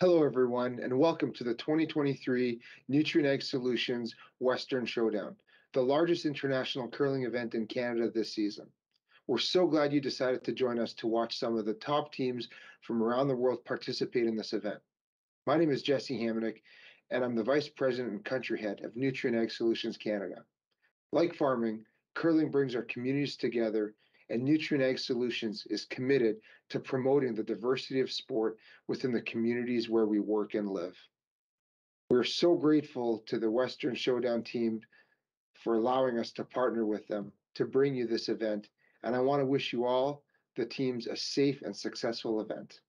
Hello, everyone, and welcome to the 2023 Nutrien Ag Solutions Western Showdown, the largest international curling event in Canada this season. We're so glad you decided to join us to watch some of the top teams from around the world participate in this event. My name is Jesse Hamonic, and I'm the Vice President and Country Head of Nutrien Ag Solutions Canada. Like farming, curling brings our communities together, and Nutrien Ag Solutions is committed to promoting the diversity of sport within the communities where we work and live. We're so grateful to the Western Showdown team for allowing us to partner with them to bring you this event, and I want to wish you all, the teams, a safe and successful event.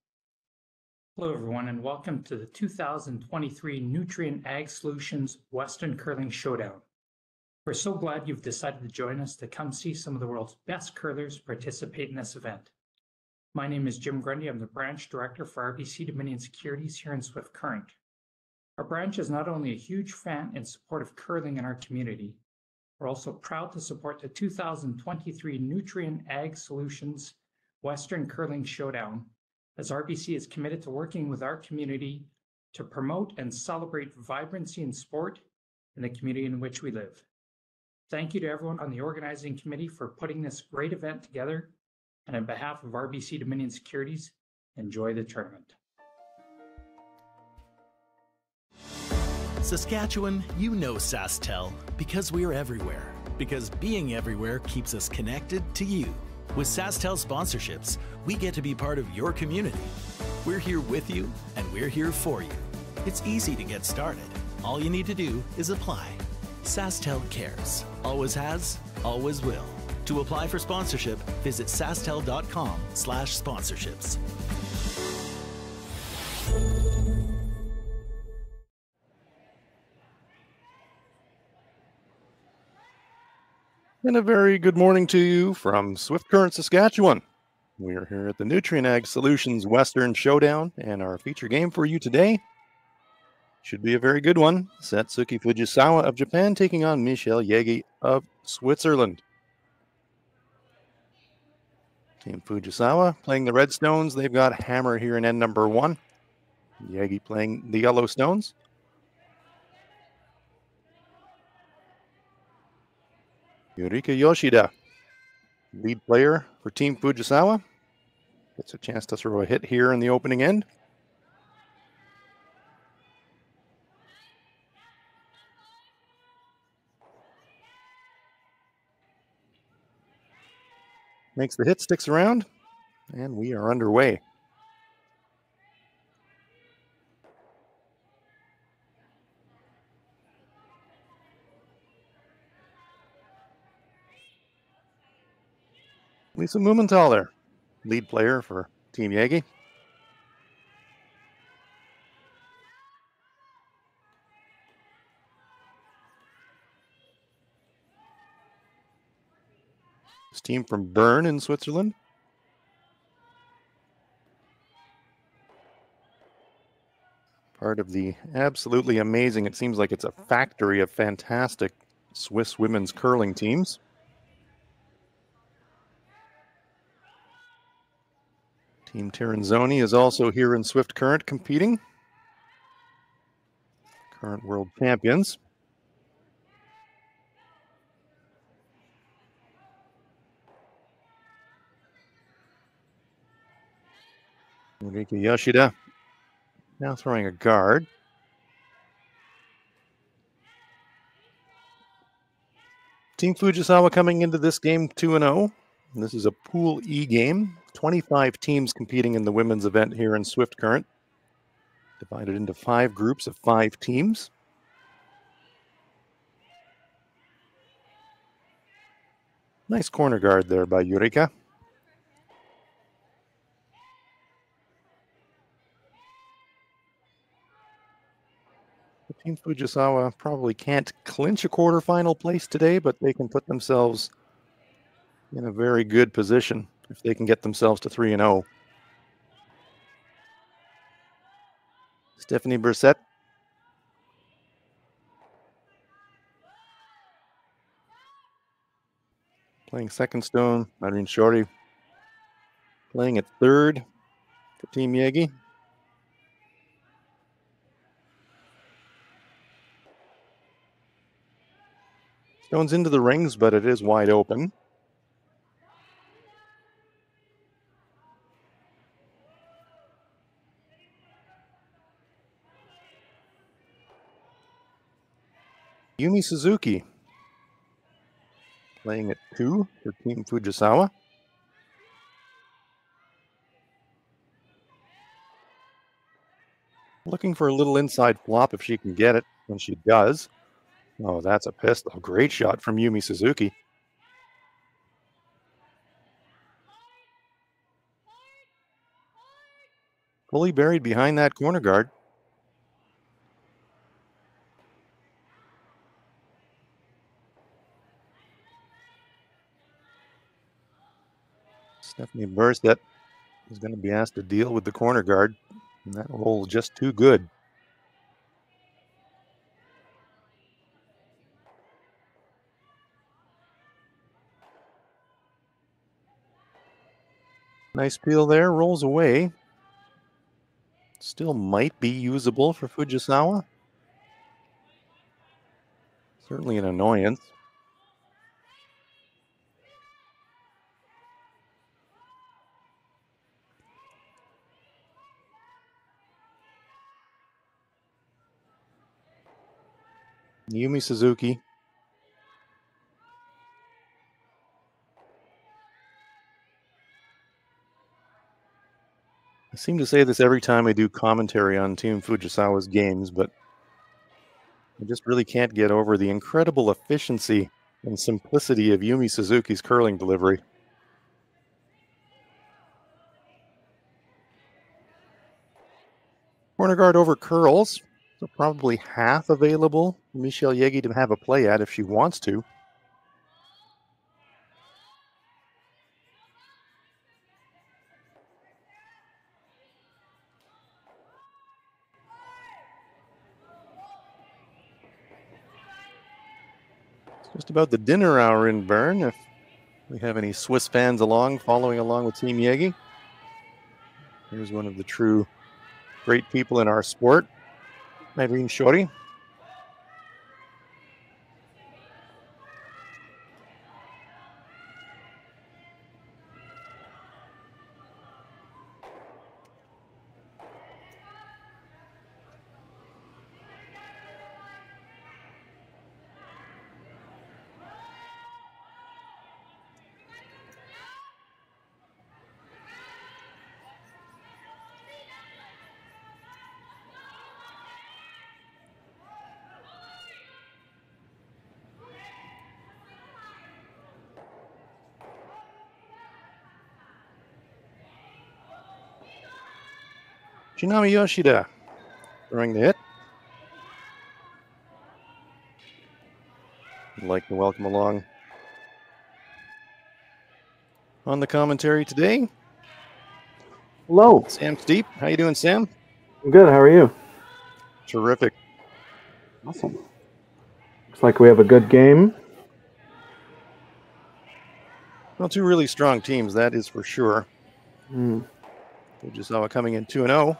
Hello, everyone, and welcome to the 2023 Nutrien Ag Solutions Western Curling Showdown. We're so glad you've decided to join us to come see some of the world's best curlers participate in this event. My name is Jim Grundy. I'm the branch director for RBC Dominion Securities here in Swift Current. Our branch is not only a huge fan and support of curling in our community, we're also proud to support the 2023 Nutrien Ag Solutions Western Curling Showdown, as RBC is committed to working with our community to promote and celebrate vibrancy in sport in the community in which we live. Thank you to everyone on the organizing committee for putting this great event together, and on behalf of RBC Dominion Securities, enjoy the tournament. Saskatchewan, you know SaskTel because we're everywhere. Because being everywhere keeps us connected to you. With SaskTel sponsorships, we get to be part of your community. We're here with you, and we're here for you. It's easy to get started. All you need to do is apply. SaskTel cares. Always has, always will. To apply for sponsorship, visit sastel.com/sponsorships. And a very good morning to you from Swift Current, Saskatchewan. We are here at the Nutrien Ag Solutions Western Showdown, and our feature game for you today should be a very good one. Satsuki Fujisawa of Japan taking on Michele Jaeggi of Switzerland. Team Fujisawa playing the red stones. They've got Hammer here in end number 1. Jaeggi playing the yellow stones. Yurika Yoshida, lead player for Team Fujisawa, gets a chance to throw a hit here in the opening end. Makes the hit, sticks around, and we are underway. Lisa Mumenthaler, lead player for Team Jaeggi. This team from Bern in Switzerland. Part of the absolutely amazing, it seems like it's a factory of fantastic Swiss women's curling teams. Team Tiranzoni is also here in Swift Current competing. Current world champions. Yurika Yoshida now throwing a guard. Team Fujisawa coming into this game 2-0. This is a Pool E game. 25 teams competing in the women's event here in Swift Current. Divided into 5 groups of 5 teams. Nice corner guard there by Yurika. Team Fujisawa probably can't clinch a quarterfinal place today, but they can put themselves in a very good position if they can get themselves to 3-0. Stephanie Brissett. Playing second stone. Irene Shorty playing at third for Team Jaeggi. Stone's into the rings, but it is wide open. Yumi Suzuki playing at 2 for Team Fujisawa. Looking for a little inside flop if she can get it, and she does. Oh, that's a pistol. Great shot from Yumi Suzuki. Fully buried behind that corner guard. Stephanie Burstedt is going to be asked to deal with the corner guard, and that roll just too good. Nice peel there, rolls away. Still might be usable for Fujisawa. Certainly an annoyance. Yumi Suzuki. I seem to say this every time I do commentary on Team Fujisawa's games, but I just really can't get over the incredible efficiency and simplicity of Yumi Suzuki's curling delivery. Corner guard over curls, so probably half available for Michele Jaeggi to have a play at if she wants to. It's just about the dinner hour in Bern. If we have any Swiss fans following along with Team Jaeggi. Here's one of the true great people in our sport, Irene Shori. Shinami Yoshida throwing the hit. I'd like to welcome along on the commentary today. Hello. Sam Steep. How you doing, Sam? I'm good. How are you? Terrific. Awesome. Looks like we have a good game. Well, two really strong teams, that is for sure. Fujisawa coming in 2-0.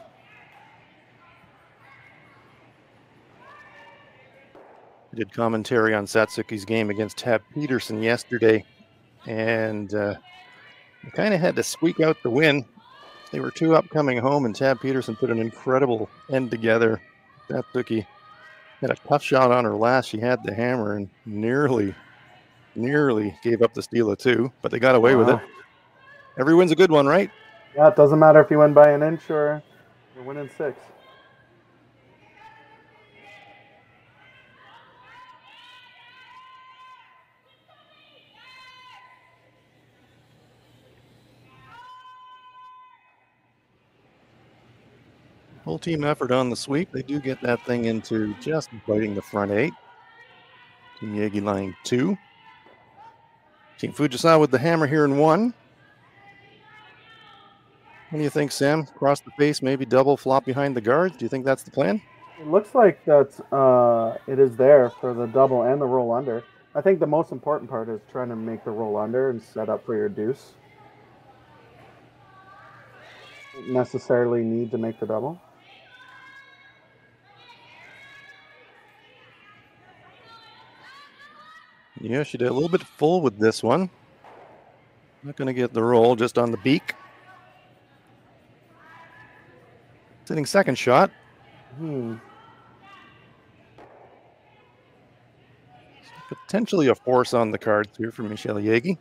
I did commentary on Satsuki's game against Tab Peterson yesterday, and I kind of had to squeak out the win. They were 2 up coming home, and Tab Peterson put an incredible end together. Satsuki had a tough shot on her last. She had the hammer and nearly gave up the steal of 2, but they got away with it. Every win's a good one, right? Yeah, it doesn't matter if you win by an inch or you're winning 6. Full team effort on the sweep. They do get that thing into just biting the front 8. Team Jaeggi line 2. Team Fujisawa with the hammer here in 1. What do you think, Sam? Cross the face, maybe double flop behind the guard. Do you think that's the plan? It looks like that's it is there for the double and the roll under. I think the most important part is trying to make the roll under and set up for your deuce. Don't necessarily need to make the double. Yeah, she did a little bit full with this one. Not going to get the roll, just on the beak. Sitting second shot. Potentially a force on the cards here for Michele Jaeggi.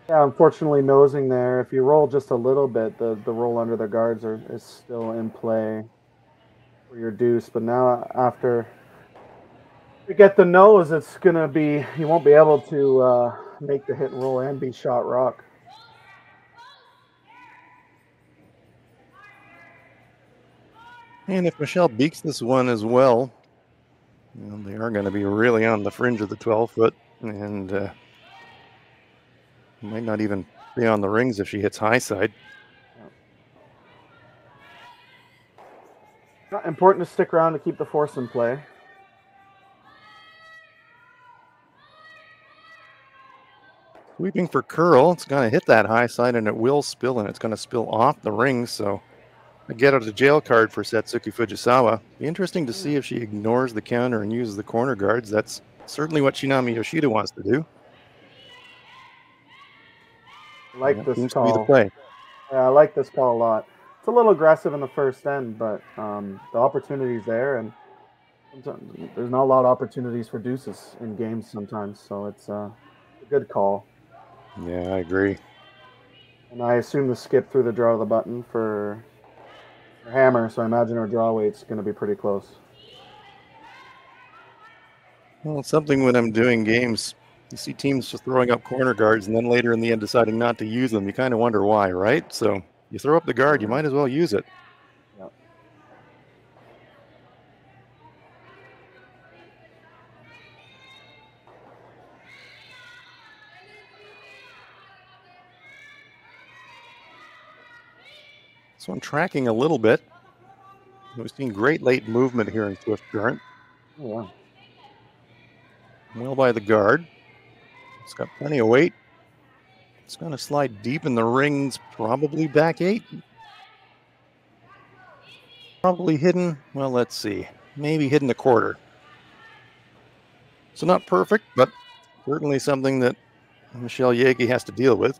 Yeah, unfortunately nosing there. If you roll just a little bit, the roll under the guards is still in play for your deuce. But now after you get the nose, it's going to be, you won't be able to make the hit and roll and be shot rock. And if Michele beaks this one as well, you know, they are going to be really on the fringe of the 12-foot, and might not even be on the rings if she hits high side. Important to stick around to keep the force in play. Sweeping for curl, it's going to hit that high side, and it will spill, and it's going to spill off the rings, so a get out of jail card for Satsuki Fujisawa. Be interesting to see if she ignores the counter and uses the corner guards. That's certainly what Shinami Yoshida wants to do. I like this seems call. to be the play. Yeah, I like this call a lot. It's a little aggressive in the first end, but the opportunity's there, and there's not a lot of opportunities for deuces in games sometimes, so it's a good call. Yeah, I agree. And I assume the skip through the draw of the button for hammer, so I imagine our draw weight's going to be pretty close. Well, it's something when I'm doing games, you see teams just throwing up corner guards and then later in the end deciding not to use them. You kind of wonder why, right? So you throw up the guard, you might as well use it. Yep. So I'm tracking a little bit. We've seen great late movement here in Swift Current. Oh, wow. Well by the guard. It's got plenty of weight. It's going to slide deep in the rings, probably back 8. Probably hidden, well, let's see, maybe hidden a quarter. So not perfect, but certainly something that Michele Jaeggi has to deal with.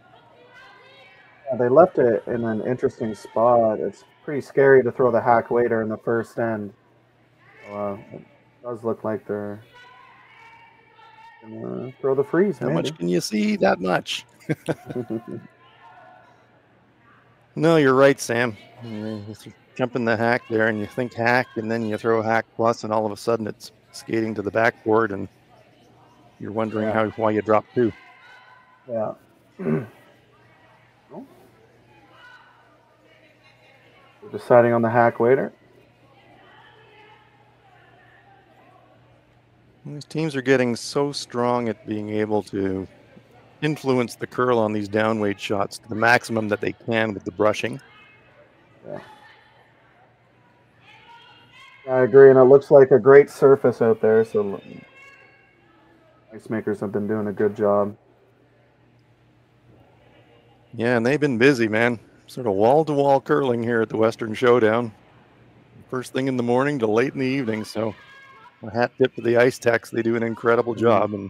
Yeah, they left it in an interesting spot. It's pretty scary to throw the hack waiter in the first end. So, it does look like they're going to throw the freeze. How much can you see? That much. No, you're right, Sam. You jump in the hack there and you think hack, and then you throw hack plus, and all of a sudden it's skating to the backboard, and you're wondering why you dropped 2. Yeah. We're deciding on the hack waiter. These teams are getting so strong at being able to influence the curl on these downweight shots to the maximum that they can with the brushing. Yeah. I agree, and it looks like a great surface out there, so ice makers have been doing a good job. Yeah, and they've been busy, man. Sort of wall-to-wall curling here at the Western Showdown. First thing in the morning to late in the evening, so a hat tip to the ice techs. They do an incredible job, and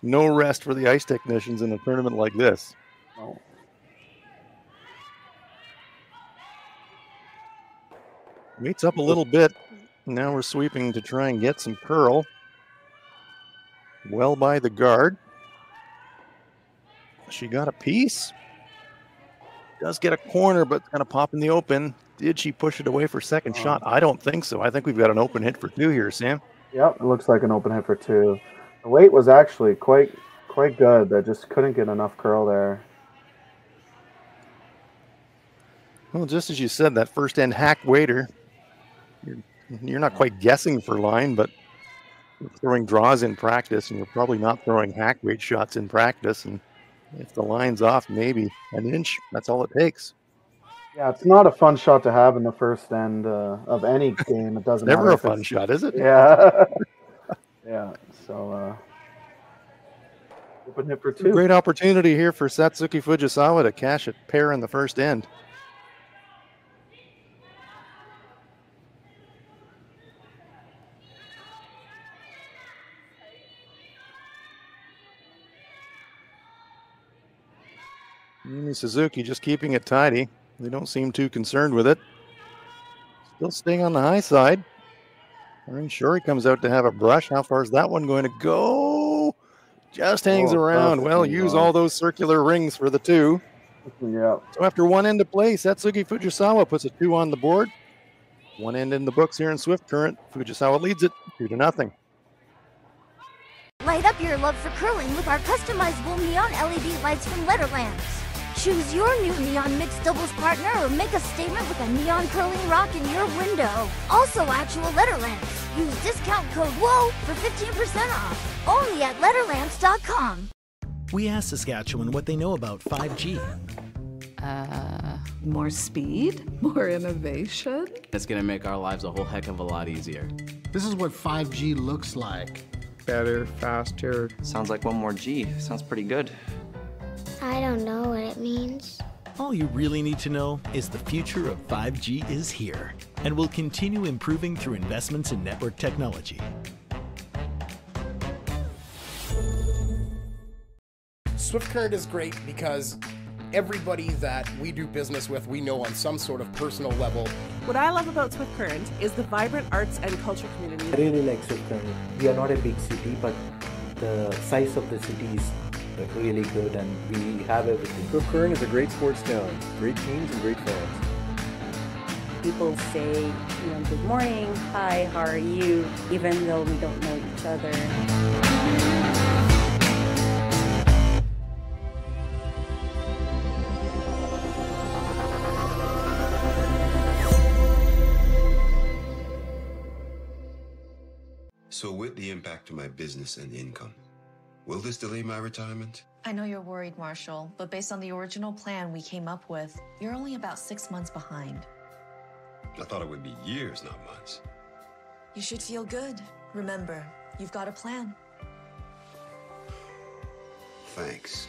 no rest for the ice technicians in a tournament like this. Oh. Weight's up a little bit. Now we're sweeping to try and get some curl. Well by the guard. She got a piece. Does get a corner, but it's going to pop in the open. Did she push it away for second shot? I don't think so. I think we've got an open hit for 2 here, Sam. Yep, it looks like an open hit for 2. The weight was actually quite good. They just couldn't get enough curl there. Well, just as you said, that first end hack waiter, you're not quite guessing for line, but you're throwing draws in practice, and you're probably not throwing hack weight shots in practice. And if the line's off, maybe an inch, that's all it takes. Yeah, it's not a fun shot to have in the first end of any game. It doesn't Never matter a fun shot, is it? Yeah. Yeah, so open hit for 2. Great opportunity here for Satsuki Fujisawa to cash a pair in the first end. Suzuki just keeping it tidy. They don't seem too concerned with it. Still staying on the high side. Shuri comes out to have a brush. How far is that one going to go? Just hangs around. Well, use all those circular rings for the 2. Yeah. So after one end of play, Satsuki Fujisawa puts a 2 on the board. One end in the books here in Swift Current. Fujisawa leads it 2-0. Light up your love for curling with our customizable neon LED lights from Letterlands. Choose your new neon mixed doubles partner or make a statement with a neon curling rock in your window. Also actual Letterlands. Use discount code WHOA for 15% off. Only at Letterlands.com. We asked Saskatchewan what they know about 5G. More speed, more innovation. It's gonna make our lives a whole heck of a lot easier. This is what 5G looks like. Better, faster. Sounds like one more G. Sounds pretty good. I don't know what it means. All you really need to know is the future of 5G is here and will continue improving through investments in network technology. Swift Current is great because everybody that we do business with, we know on some sort of personal level. What I love about Swift Current is the vibrant arts and culture community. I really like Swift Current. We are not a big city, but the size of the city is really good and we have everything. Swift Current is a great sports town, great teams and great fans. People say, good morning, hi, how are you, even though we don't know each other. So with the impact to my business and income, will this delay my retirement? I know you're worried, Marshall, but based on the original plan we came up with, you're only about 6 months behind. I thought it would be years, not months. You should feel good. Remember, you've got a plan. Thanks.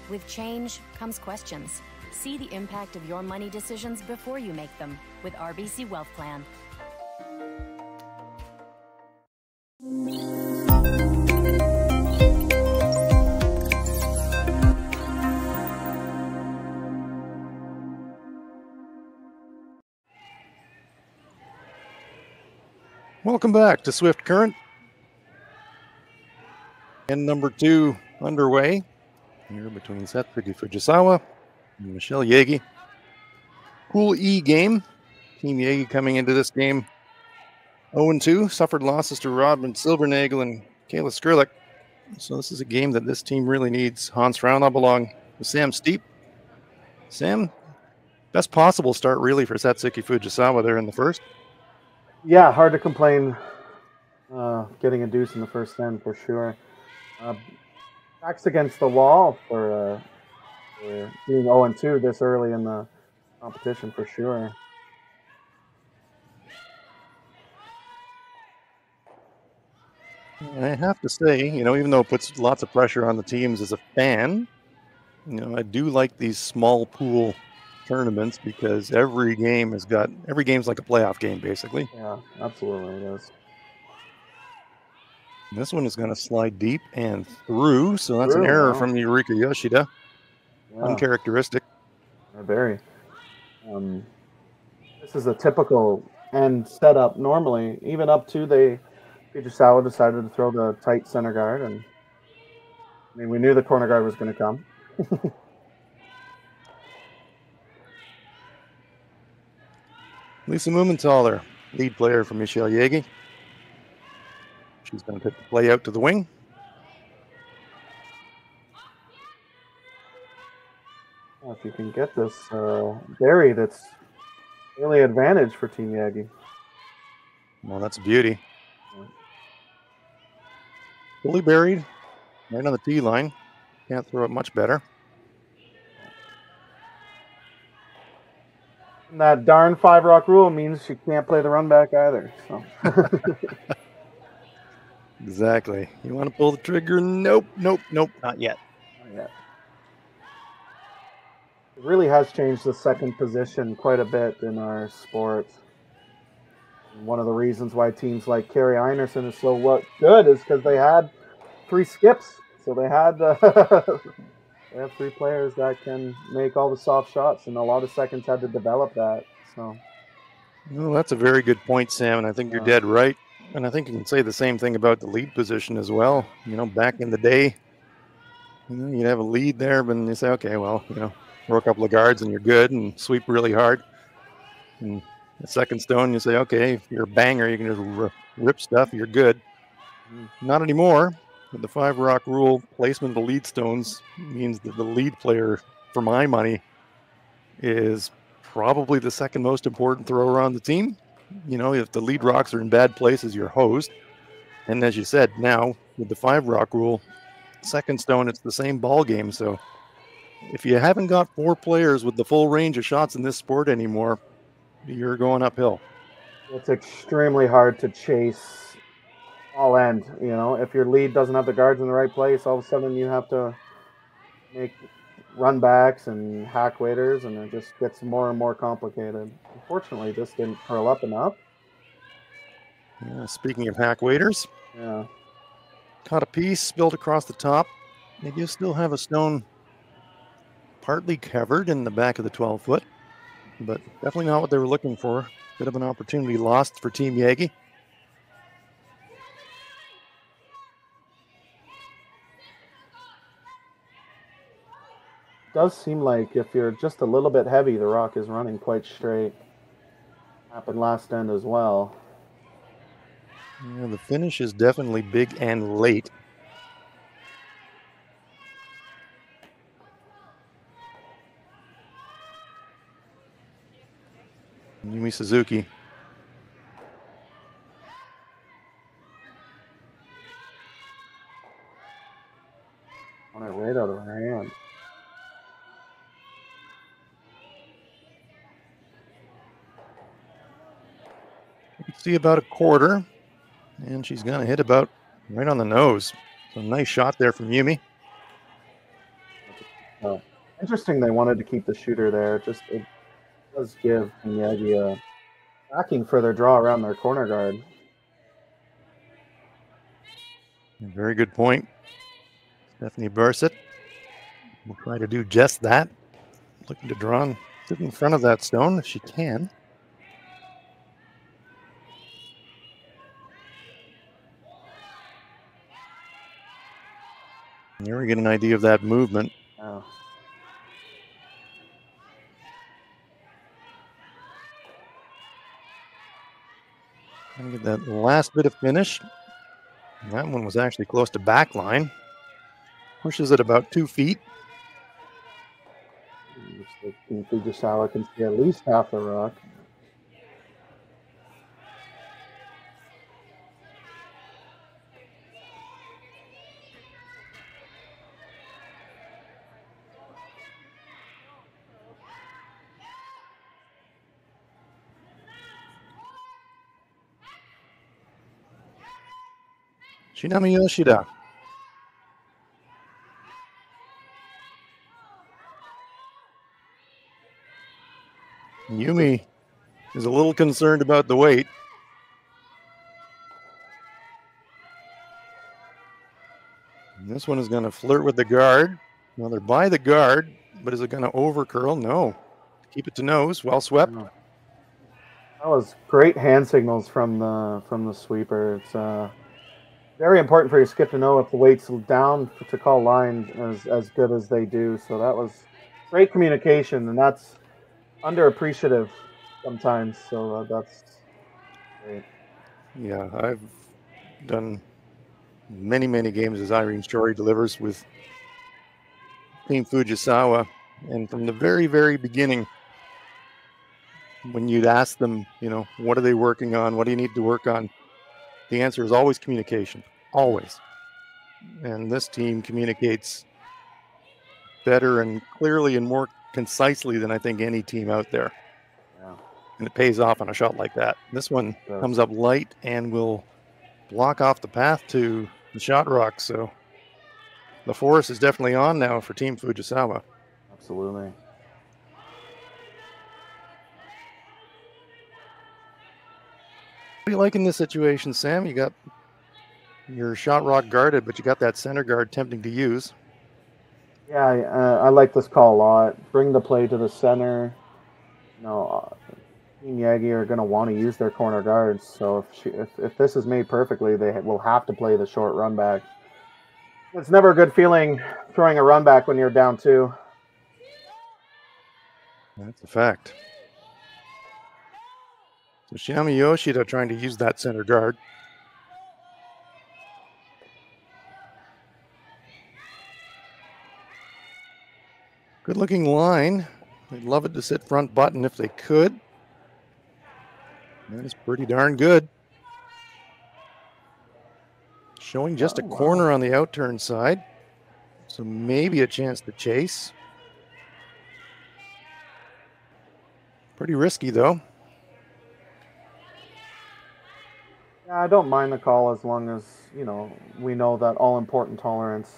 With change comes questions. See the impact of your money decisions before you make them with RBC Wealth Plan. Welcome back to Swift Current. And number 2 underway here between Satsuki Fujisawa and Michele Jaeggi. Pool E game. Team Jaeggi coming into this game 0-2, suffered losses to Robin Silvernagel and Kayla Skrlik. So this is a game that this team really needs. Hans Fraunhoff along with Sam Steep. Sam, best possible start really for Satsuki Fujisawa there in the first. Yeah, hard to complain getting a deuce in the first end for sure. Backs against the wall for being 0-2 this early in the competition for sure. I have to say, even though it puts lots of pressure on the teams as a fan, I do like these small pool tournaments because every game's like a playoff game, basically. Yeah, absolutely it is. And this one is going to slide deep and through, so that's an error from Yurika Yoshida. Yeah. Uncharacteristic. Very. This is a typical end setup normally, even up to Fujisawa decided to throw the tight center guard, and we knew the corner guard was going to come. Lisa Mumenthaler, lead player for Michele Jaeggi. She's going to pick the play out to the wing. Well, if you can get this buried, it's really advantage for Team Jaeggi. Well, that's a beauty. Fully buried, right on the tee line. Can't throw it much better. And that darn 5-rock rule means she can't play the run back either. So. Exactly. You want to pull the trigger? Nope, not yet. Not yet. It really has changed the second position quite a bit in our sport. And one of the reasons why teams like Carrie Einerson is so good is because they had 3 skips. So they had they have 3 players that can make all the soft shots, and a lot of seconds had to develop that. So, well, that's a very good point, Sam, and I think you're dead right. And I think you can say the same thing about the lead position as well. You know, back in the day, you know, you'd have a lead there, but you say, okay, well, you know, throw a couple of guards and you're good, and sweep really hard. And the second stone, you say, okay, if you're a banger, you can just rip stuff, you're good. Not anymore. With the 5 rock rule, placement of the lead stones means that the lead player, for my money, is probably the second most important thrower on the team. You know, if the lead rocks are in bad places, you're hosed. And as you said, now with the 5 rock rule, second stone, it's the same ball game. So if you haven't got 4 players with the full range of shots in this sport anymore, you're going uphill. It's extremely hard to chase all end. You know, if your lead doesn't have the guards in the right place, all of a sudden you have to make run backs and hack waiters, and it just gets more and more complicated. Unfortunately, this didn't curl up enough. Yeah, speaking of hack waiters, caught a piece spilled across the top. They do still have a stone partly covered in the back of the 12-foot, but definitely not what they were looking for. Bit of an opportunity lost for Team Jaeggi. It does seem like if you're just a little bit heavy, the rock is running quite straight. Happened last end as well. Yeah, the finish is definitely big and late. Yumi Suzuki. On it right out of her hand. You can see about a quarter, and she's going to hit about right on the nose. So nice shot there from Yumi. Interesting they wanted to keep the shooter there. It does give Jaeggi a backing for their draw around their corner guard. Very good point. Stephanie Bursitt will try to do just that. Looking to draw and sit in front of that stone if she can. And there we get an idea of that movement. Oh. And get that last bit of finish. That one was actually close to back line. Pushes it about 2 feet. Looks like Team Fujisawa can see at least half the rock. Shinami Yoshida. Yumi is a little concerned about the weight. And this one is going to flirt with the guard. Well, they're by the guard, but is it going to over curl? No. Keep it to nose. Well swept. That was great hand signals from the sweeper. It's very important for your skip to know if the weight's down to call line as good as they do. So that was great communication, and that's underappreciative sometimes. So that's great. Yeah, I've done many games as Irene Story delivers with Team Fujisawa, and from the very beginning, when you'd ask them, you know, what are they working on? What do you need to work on? The answer is always communication, always. And this team communicates better and clearly and more concisely than I think any team out there. Yeah. And it pays off on a shot like that. This one comes up light and will block off the path to the shot rock. So the force is definitely on now for Team Fujisawa. Absolutely. What do you like in this situation, Sam? You got your shot rock guarded, but you got that center guard tempting to use. Yeah, I like this call a lot. Bring the play to the center. Team Jaeggi are going to want to use their corner guards. So if this is made perfectly, they will have to play the short run back. It's never a good feeling throwing a run back when you're down 2. That's a fact. So Kitami Yoshida trying to use that center guard. Good looking line. They'd love it to sit front button if they could. That is pretty darn good. Showing just a corner on the outturn side. So maybe a chance to chase. Pretty risky though. Yeah, I don't mind the call as long as, we know that all important tolerance.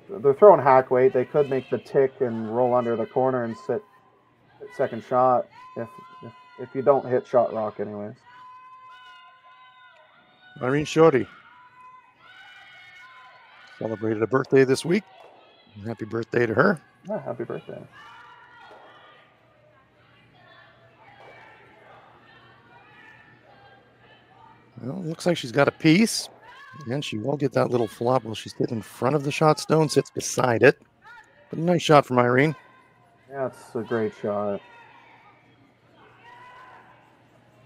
They're throwing hack weight. They could make the tick and roll under the corner and sit second shot if you don't hit shot rock anyways. Irene Shorty celebrated a birthday this week. Happy birthday to her. Yeah, happy birthday. Well, looks like she's got a piece. And she will get that little flop while she's sitting in front of the shot stone, sits beside it. But a nice shot from Irene. Yeah, it's a great shot.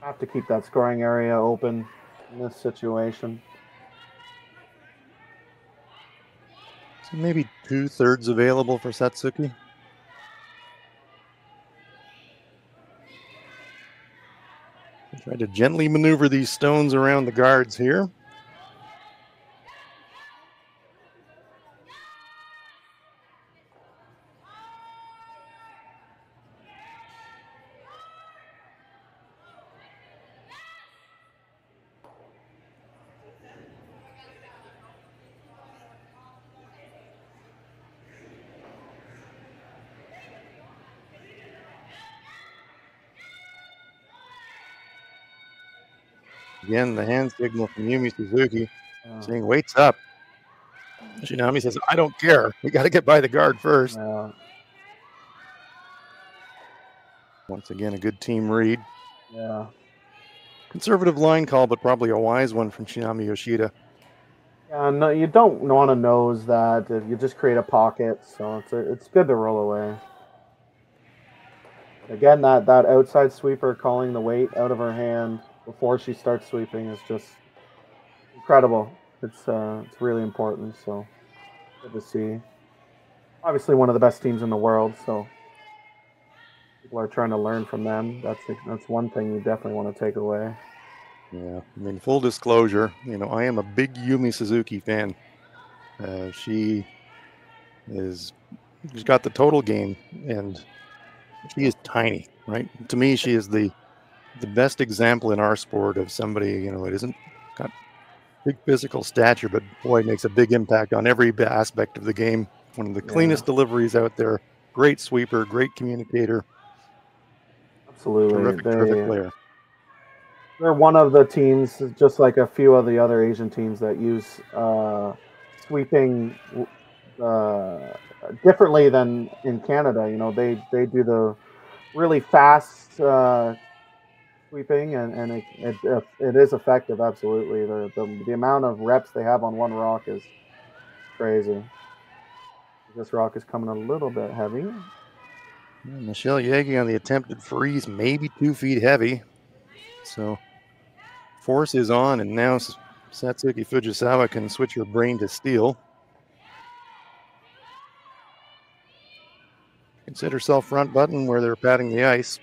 Have to keep that scoring area open in this situation. So maybe 2/3 available for Satsuki. Try to gently maneuver these stones around the guards here. Again, the hand signal from Yumi Suzuki saying, waits up. Shinami says, I don't care. We got to get by the guard first. Once again, a good team read. Yeah. Conservative line call, but probably a wise one from Shinami Yoshida. Yeah, no, you don't want to nose that. You just create a pocket, so it's good to roll away. Again, that outside sweeper calling the weight out of her hand before she starts sweeping is just incredible. It's really important, so good to see. Obviously one of the best teams in the world, so people are trying to learn from them. That's one thing you definitely want to take away. Yeah, I mean, full disclosure, I am a big Yumi Suzuki fan. She's got the total game, and she is tiny, right? To me, she is the best example in our sport of somebody, it isn't got big physical stature, but boy, makes a big impact on every aspect of the game. One of the cleanest deliveries out there. Great sweeper, great communicator. Absolutely. Terrific player. They're one of the teams, just like a few of the other Asian teams, that use sweeping differently than in Canada. They do the really fast sweeping, and it is effective. Absolutely, the amount of reps they have on one rock is crazy. This rock is coming a little bit heavy. Michele Jaeggi on the attempted freeze, maybe 2 feet heavy. So force is on, and now Satsuki Fujisawa can switch her brain to steel. Consider herself front button where they're patting the ice.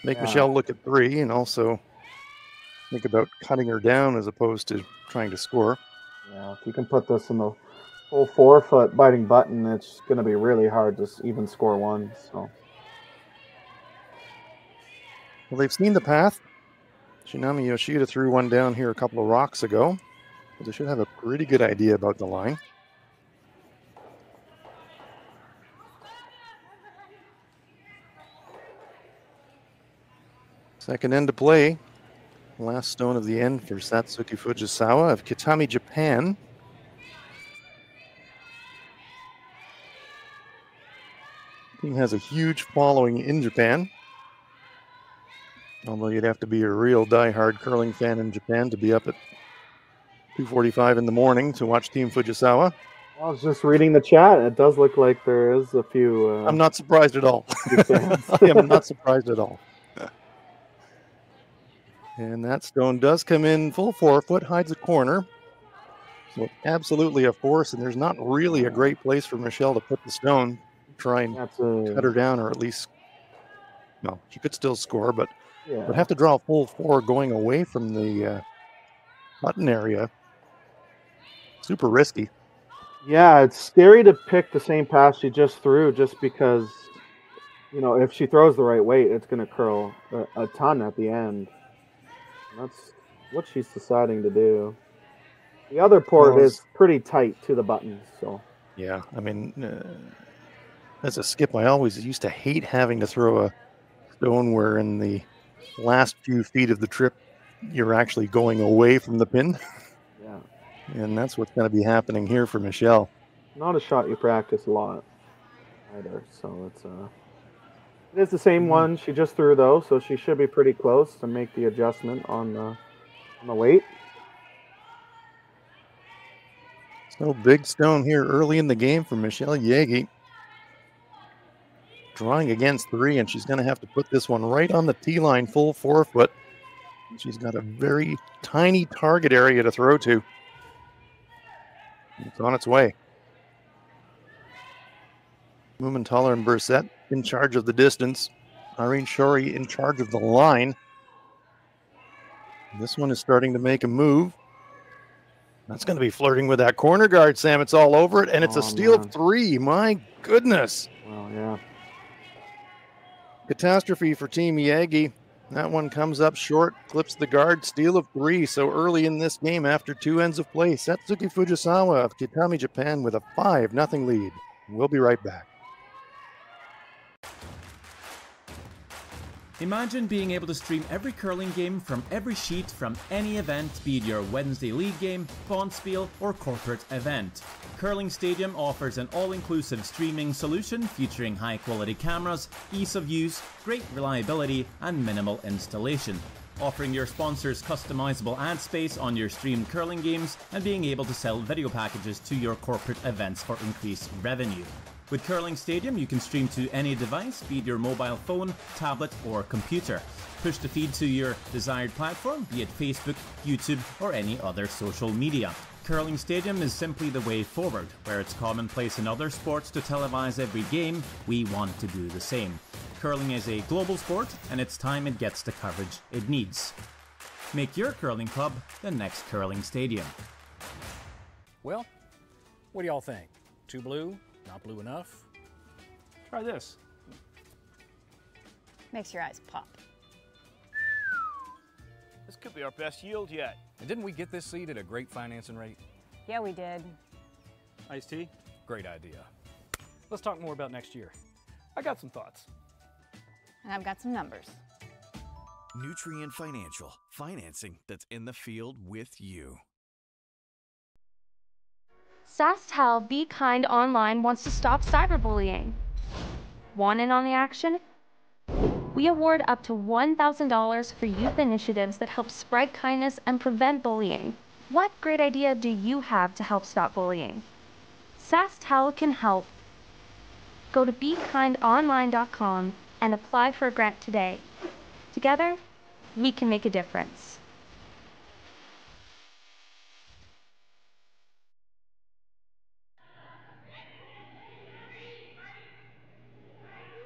Make Michele look at 3 and also think about cutting her down as opposed to trying to score. Yeah, if you can put this in the full 4-foot biting button, it's going to be really hard to even score 1. So, well, they've seen the path. Shinami Yoshida threw one down here a couple of rocks ago, but they should have a pretty good idea about the line. Second end to play. Last stone of the end for Satsuki Fujisawa of Kitami, Japan. Team has a huge following in Japan. Although you'd have to be a real die-hard curling fan in Japan to be up at 2:45 in the morning to watch Team Fujisawa. I was just reading the chat. It does look like there is a few. I'm not surprised at all. I am not surprised at all. And that stone does come in full 4 foot, hides a corner. So absolutely a force, and there's not really a great place for Michele to put the stone. Try and cut her down, or at least, no, she could still score, but would have to draw a full 4 going away from the button area. Super risky. Yeah, it's scary to pick the same pass she just threw, just because, you know, if she throws the right weight, it's going to curl a ton at the end. And that's what she's deciding to do. The other port is pretty tight to the buttons, so. Yeah, I mean, as a skip, I always used to hate having to throw a stone where in the last few feet of the trip, you're actually going away from the pin. Yeah. And that's what's going to be happening here for Michele. Not a shot you practice a lot either, so it's it is the same one she just threw though, so she should be pretty close to make the adjustment on the weight. So big stone here early in the game for Michele Jaeggi. Drawing against 3, and she's going to have to put this one right on the tee line, full 4 foot. She's got a very tiny target area to throw to. It's on its way. Mumenthaler and Brissett in charge of the distance. Irene Shori in charge of the line. This one is starting to make a move. That's going to be flirting with that corner guard, Sam. It's all over it, and it's a steal of 3. My goodness. Oh, yeah. Catastrophe for Team Jaeggi. That one comes up short, clips the guard, steal of 3. So early in this game, after 2 ends of play, Satsuki Fujisawa of Kitami, Japan with a 5-0 lead. We'll be right back. Imagine being able to stream every curling game from every sheet from any event, be it your Wednesday league game, bonspiel, or corporate event. Curling Stadium offers an all-inclusive streaming solution featuring high-quality cameras, ease of use, great reliability, and minimal installation. Offering your sponsors customizable ad space on your streamed curling games and being able to sell video packages to your corporate events for increased revenue. With Curling Stadium, you can stream to any device, be it your mobile phone, tablet, or computer. Push the feed to your desired platform, be it Facebook, YouTube, or any other social media. Curling Stadium is simply the way forward. Where it's commonplace in other sports to televise every game, we want to do the same. Curling is a global sport, and it's time it gets the coverage it needs. Make your curling club the next Curling Stadium. Well, what do y'all think? Too blue? Not blue enough? Try this. Makes your eyes pop. This could be our best yield yet. And didn't we get this seed at a great financing rate? Yeah, we did. Iced tea? Great idea. Let's talk more about next year. I got some thoughts. And I've got some numbers. Nutrien Financial. Financing that's in the field with you. SaskTel Be Kind Online wants to stop cyberbullying. Want in on the action? We award up to $1,000 for youth initiatives that help spread kindness and prevent bullying. What great idea do you have to help stop bullying? SaskTel can help. Go to BeKindOnline.com and apply for a grant today. Together, we can make a difference.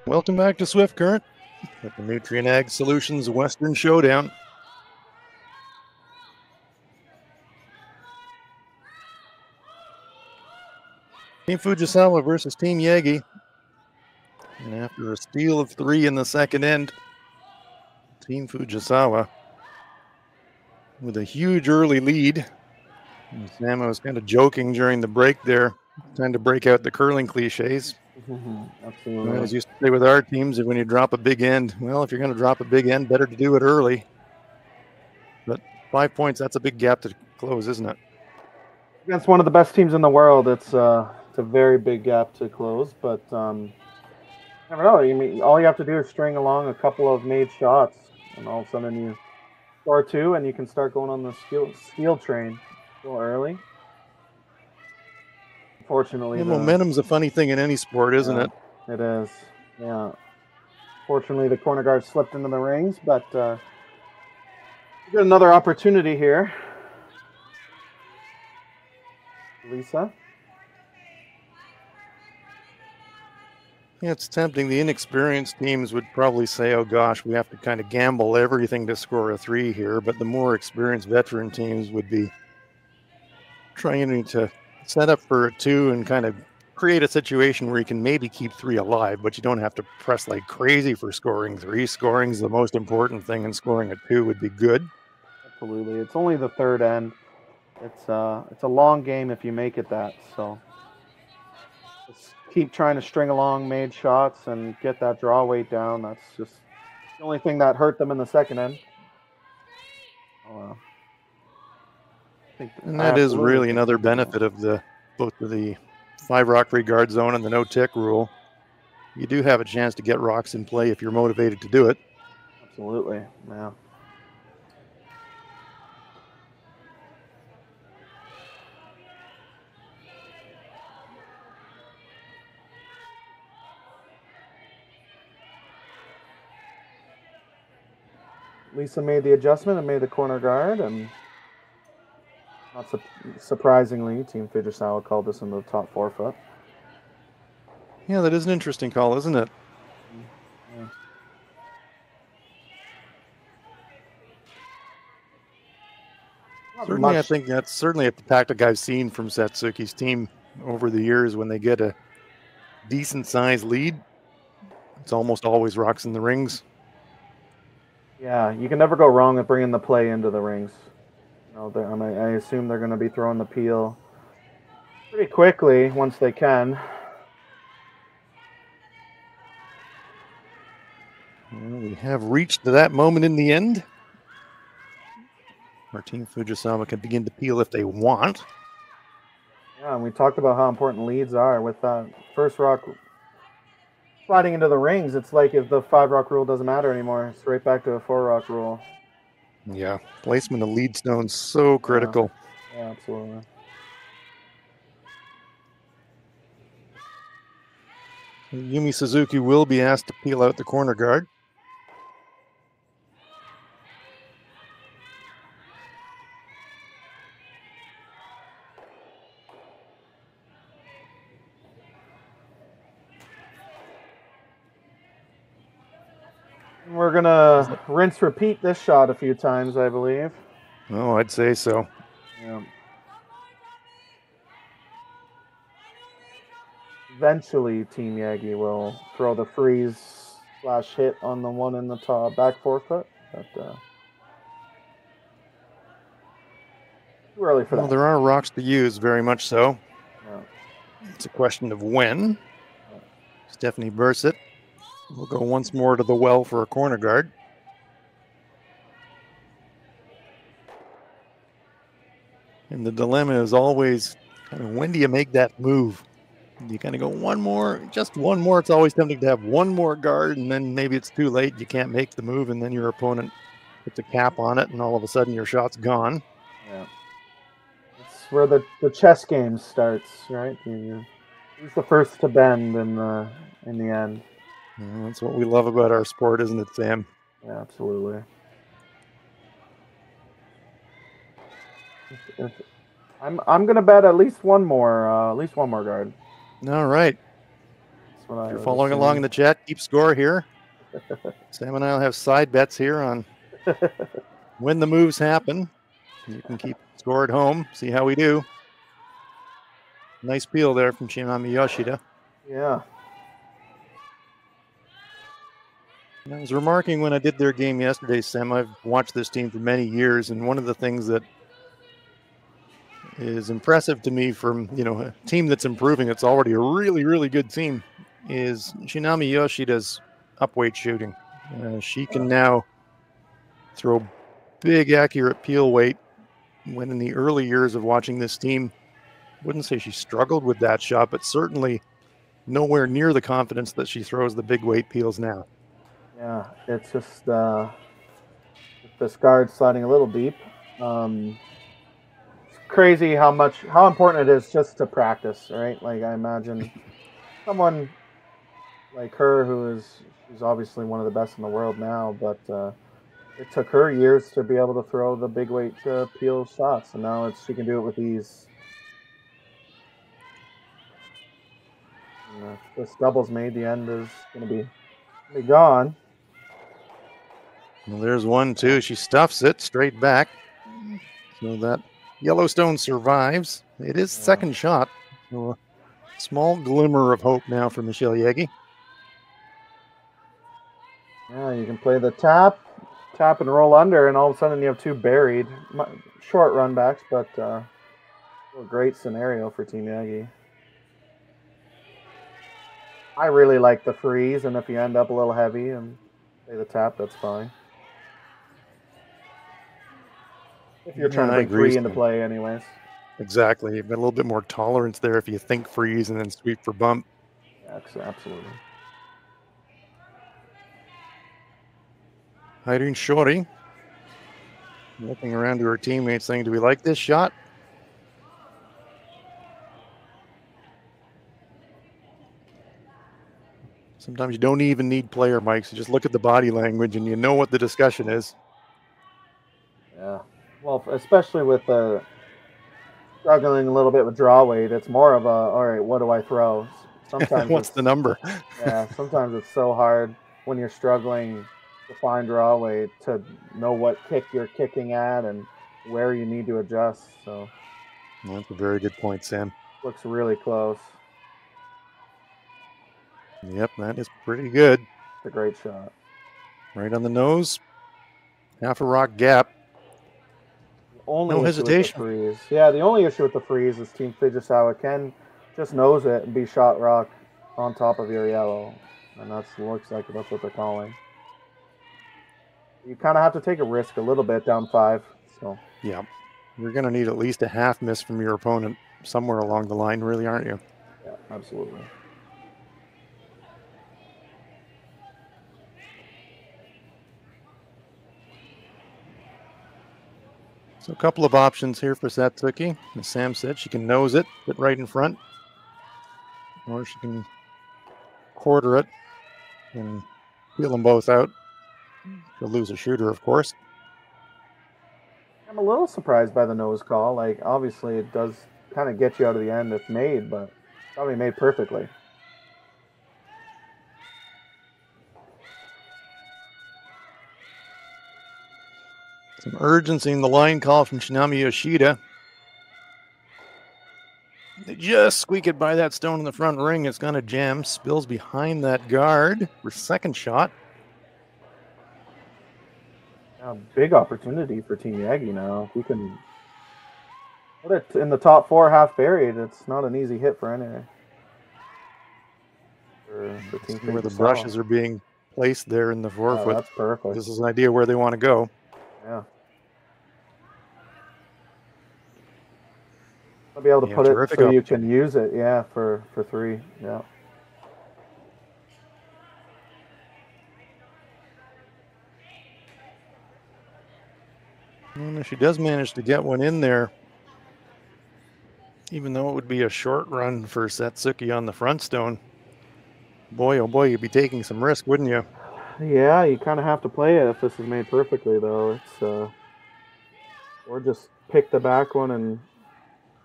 Welcome back to Swift Current with the Nutrien Ag Solutions Western Showdown. Team Fujisawa versus Team Jaeggi. And after a steal of 3 in the second end, Team Fujisawa with a huge early lead. And Sam was kind of joking during the break there, trying to break out the curling cliches. Absolutely. As used to say with our teams, when you drop a big end, well, if you're going to drop a big end, better to do it early. But 5 points, that's a big gap to close, isn't it? Against one of the best teams in the world, it's a very big gap to close. But I don't know. You mean all you have to do is string along a couple of made shots, and all of a sudden you score 2, and you can start going on the skill train. Still early. Unfortunately, momentum's a funny thing in any sport, isn't it? It is. Yeah. Fortunately, the corner guard slipped into the rings, but we got another opportunity here. Lisa. Yeah, it's tempting. The inexperienced teams would probably say, oh gosh, we have to kind of gamble everything to score a 3 here. But the more experienced veteran teams would be trying to set up for a 2 and kind of create a situation where you can maybe keep 3 alive, but you don't have to press like crazy for scoring 3. Scoring is the most important thing, and scoring a 2 would be good. Absolutely. It's only the third end. It's a long game if you make it that. So just keep trying to string along made shots and get that draw weight down. That's just the only thing that hurt them in the second end. And that is really another benefit of both the 5 rock free guard zone and the no tick rule. You do have a chance to get rocks in play if you're motivated to do it. Absolutely, yeah. Lisa made the adjustment and made the corner guard, and not surprisingly, Team Fujisawa called this into the top 4 foot. Yeah, that is an interesting call, isn't it? Yeah. Certainly, I think that's certainly a tactic I've seen from Satsuki's team over the years. When they get a decent-sized lead, it's almost always rocks in the rings. Yeah, you can never go wrong with bringing the play into the rings. You know, I assume they're going to be throwing the peel pretty quickly once they can. Well, we have reached that moment in the end. Our Team Fujisawa can begin to peel if they want. Yeah, and we talked about how important leads are with that first rock sliding into the rings. It's like if the 5 rock rule doesn't matter anymore, it's right back to a 4 rock rule. Yeah, placement of lead stones so critical. Yeah, absolutely. Yumi Suzuki will be asked to peel out the corner guard. We're going to rinse repeat this shot a few times, I believe. Oh, I'd say so. Yeah. Eventually, Team Jaeggi will throw the freeze/hit on the one in the top back 4 foot. But too early for that. Well, there are rocks to use, very much so. Yeah. It's a question of when. Stephanie Bursett will go once more to the well for a corner guard. And the dilemma is always, when do you make that move? You kind of go one more, just one more. It's always tempting to have one more guard, and then maybe it's too late. You can't make the move, and then your opponent puts a cap on it, and all of a sudden your shot's gone. Yeah. It's where the chess game starts, right? Who's the first to bend in the end? Yeah, that's what we love about our sport, isn't it, Sam? Yeah, absolutely. I'm gonna bet at least one more guard. All right. If you're following along in the chat, keep score here. Sam and I'll have side bets here on when the moves happen. You can keep score at home, see how we do. Nice peel there from Shinami Yoshida. Yeah. And I was remarking when I did their game yesterday, Sam, I've watched this team for many years, and one of the things that is impressive to me from, a team that's improving, it's already a really, really good team, is Shinami Yoshida's upweight shooting. She can now throw big, accurate peel weight, when in the early years of watching this team, I wouldn't say she struggled with that shot, but certainly nowhere near the confidence that she throws the big weight peels now. Yeah, it's just this guard sliding a little deep. It's crazy how important it is just to practice, right? Like I imagine someone like her she's obviously one of the best in the world now, but it took her years to be able to throw the big weight peel shots, and now she can do it with ease. And if this double's made, the end is going to be gone. Well, there's one, too. She stuffs it straight back. So that Yellowstone survives. It is second shot. So a small glimmer of hope now for Michele Jaeggi. Yeah, you can play the tap and roll under, and all of a sudden you have two buried. Short run backs, but a great scenario for Team Jaeggi. I really like the freeze, and if you end up a little heavy and play the tap, that's fine. If you're trying to bring free into play anyways. Exactly. You've got a little bit more tolerance there if you think freeze and then sweep for bump. Yeah, absolutely. Irene Shori looking around to her teammates saying, do we like this shot? Sometimes you don't even need player mics. You just look at the body language and you know what the discussion is. Yeah. Well, especially with struggling a little bit with draw weight, it's more of all right, what do I throw? Sometimes what's the number? Yeah, sometimes it's so hard when you're struggling to find draw weight to know what kick you're kicking at and where you need to adjust. So that's a very good point, Sam. Looks really close. Yep, that is pretty good. It's a great shot. Right on the nose. Half a rock gap. No hesitation. Freeze. Yeah, the only issue with the freeze is Team Fujisawa can just nose it and be shot rock on top of your yellow. And looks like that's what they're calling. You kind of have to take a risk a little bit down 5. So yeah, you're going to need at least a half miss from your opponent somewhere along the line, really, aren't you? Yeah, absolutely. So a couple of options here for Satsuki. As Sam said, she can nose it, put right in front, or she can quarter it and peel them both out. She'll lose a shooter, of course. I'm a little surprised by the nose call. Like, obviously, it does kind of get you out of the end if made, but probably made perfectly. Some urgency in the line call from Shinami Yoshida. They just squeak it by that stone in the front ring. It's going to jam. Spills behind that guard for second shot. A big opportunity for Team Jaeggi now. If we can put it in the top 4 half buried, it's not an easy hit for anything. For Team where the brushes are being placed there in the forefoot. That's perfect. This is an idea where they want to go. Yeah. I'll be able to put it so you can use it, for 3. Yeah. And she does manage to get one in there, even though it would be a short run for Satsuki on the front stone. Boy, oh boy, you'd be taking some risk, wouldn't you? Yeah, you kind of have to play it if this is made perfectly, though. It's or just pick the back one and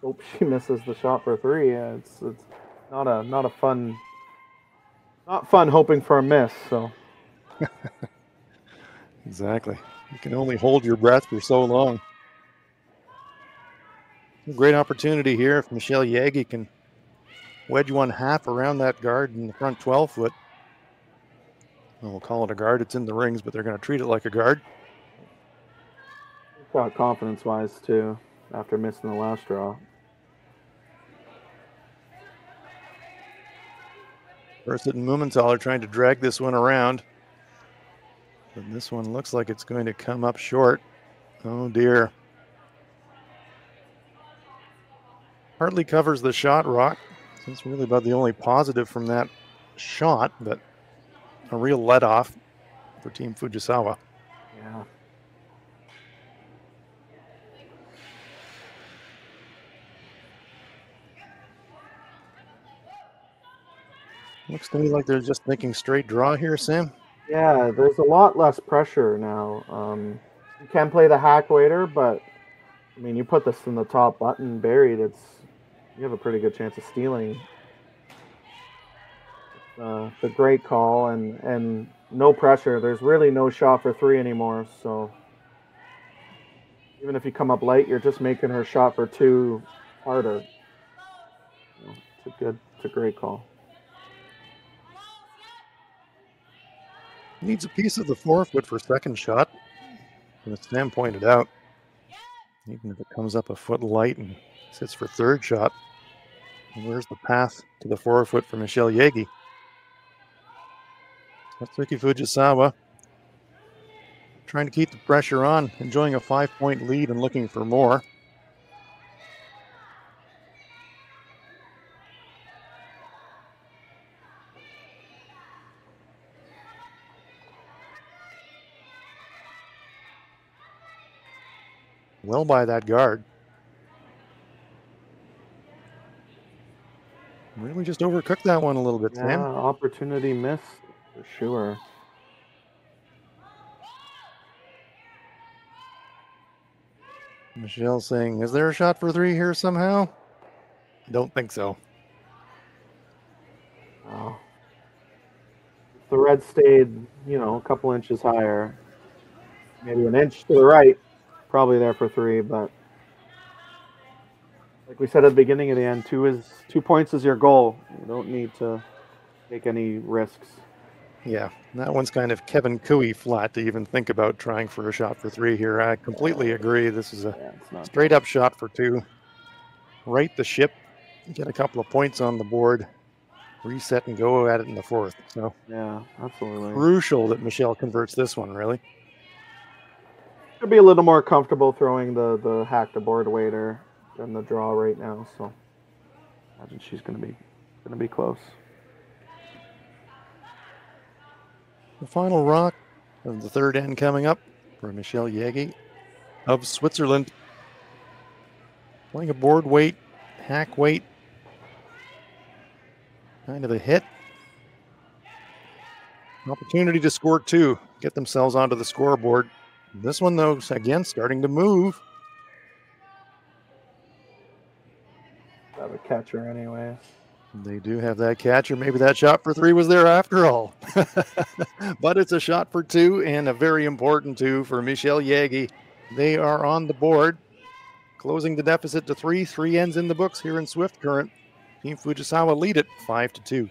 hope she misses the shot for 3. Yeah, it's not fun hoping for a miss. So exactly. You can only hold your breath for so long. Great opportunity here if Michele Jaeggi can wedge one half around that guard in the front 12-foot. We'll call it a guard. It's in the rings, but they're going to treat it like a guard. Got confidence-wise, too, after missing the last draw. Bursit and Mumenthal are trying to drag this one around. But this one looks like it's going to come up short. Oh, dear. Hardly covers the shot rock. That's really about the only positive from that shot, but a real let-off for Team Fujisawa. Yeah. Looks to me like they're just thinking straight draw here, Sam. Yeah, there's a lot less pressure now. You can play the hack waiter, but I mean, you put this in the top button buried, you have a pretty good chance of stealing. It's a great call and no pressure. There's really no shot for 3 anymore, so even if you come up late, you're just making her shot for 2 harder. It's a great call. Needs a piece of the forefoot for second shot. And as Sam pointed out, even if it comes up a foot light and sits for third shot, where's the path to the forefoot for Michele Jaeggi? Satsuki Fujisawa trying to keep the pressure on, enjoying a 5-point lead and looking for more. Well by that guard. Really just overcooked that one a little bit, Sam. Opportunity missed for sure. Michelle saying, is there a shot for 3 here somehow? Don't think so. Oh. If the red stayed, a couple inches higher, maybe an inch to the right, probably there for 3, but like we said at the beginning of the end, 2 points is your goal. You don't need to take any risks. Yeah, that one's kind of Kevin Cooey flat to even think about trying for a shot for 3 here. I completely agree. This is a straight up shot for 2. Right the ship, get a couple of points on the board, reset and go at it in the 4th. So yeah, absolutely crucial that Michelle converts this one, really. Should be a little more comfortable throwing the hack the board waiter than the draw right now. So I imagine she's gonna be close. The final rock of the 3rd end coming up for Michele Jaeggi of Switzerland. Playing a board weight, hack weight. Kind of a hit. Opportunity to score 2, get themselves onto the scoreboard. This one, though, again, starting to move. Have a catcher anyway. They do have that catcher. Maybe that shot for 3 was there after all. But it's a shot for 2 and a very important 2 for Michele Jaeggi. They are on the board, closing the deficit to 3. 3 ends in the books here in Swift Current. Team Fujisawa lead it 5-2.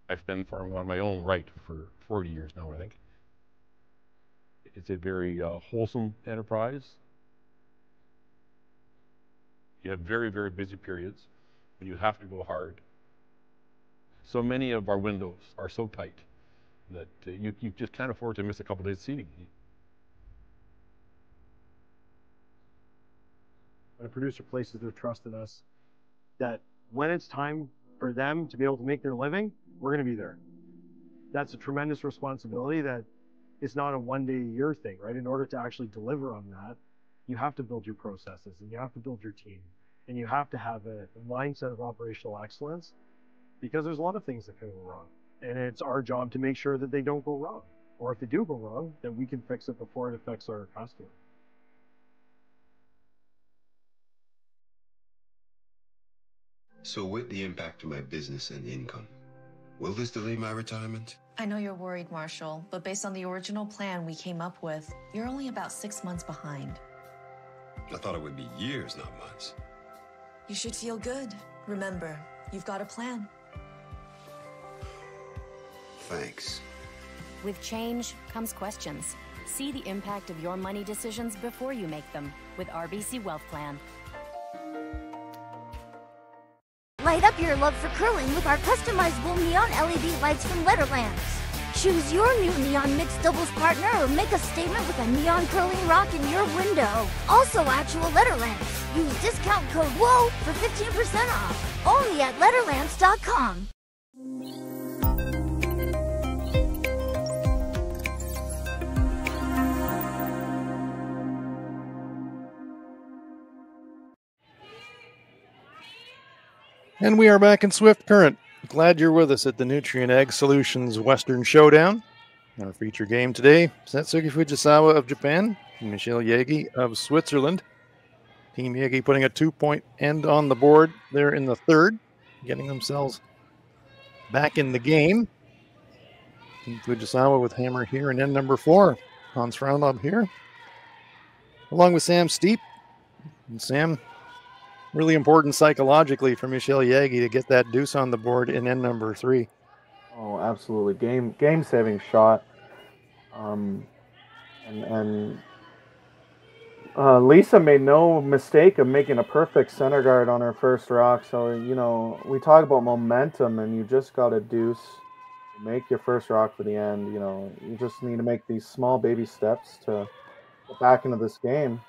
I've been farming on my own right for 40 years now, I think. It's a very wholesome enterprise. You have very, very busy periods when you have to go hard. So many of our windows are so tight that you just can't afford to miss a couple days seeding. When a producer places their trust in us, that when it's time for them to be able to make their living, we're going to be there. That's a tremendous responsibility that it's not a one-day-a-year thing, right? In order to actually deliver on that, you have to build your processes and you have to build your team and you have to have a mindset of operational excellence, because there's a lot of things that can go wrong. And it's our job to make sure that they don't go wrong. Or if they do go wrong, then we can fix it before it affects our customer. So with the impact to my business and income, will this delay my retirement? I know you're worried, Marshall, but based on the original plan we came up with, you're only about 6 months behind. I thought it would be years, not months. You should feel good. Remember, you've got a plan. Thanks. With change comes questions. See the impact of your money decisions before you make them with RBC Wealth Plan. Light up your love for curling with our customizable neon LED lights from Letterlands. Choose your new neon mixed doubles partner or make a statement with a neon curling rock in your window. Also actual Letterlamps. Use discount code WHOA for 15% off. Only at letterlamps.com. And we are back in Swift Current. Glad you're with us at the Nutrien Ag Solutions Western Showdown. Our feature game today, Satsuki Fujisawa of Japan, and Michele Jaeggi of Switzerland. Team Jaeggi putting a 2-point end on the board there in the third, getting themselves back in the game. Team Fujisawa with hammer here and end number 4. Hans Fraunlob here, along with Sam Steep. And Sam, really important psychologically for Michele Jaeggi to get that deuce on the board in end number 3. Oh, absolutely. Game-saving shot. Lisa made no mistake of making a perfect center guard on her first rock. So, you know, we talk about momentum, and you just got to deuce. Make your first rock for the end. You know, you just need to make these small baby steps to get back into this game.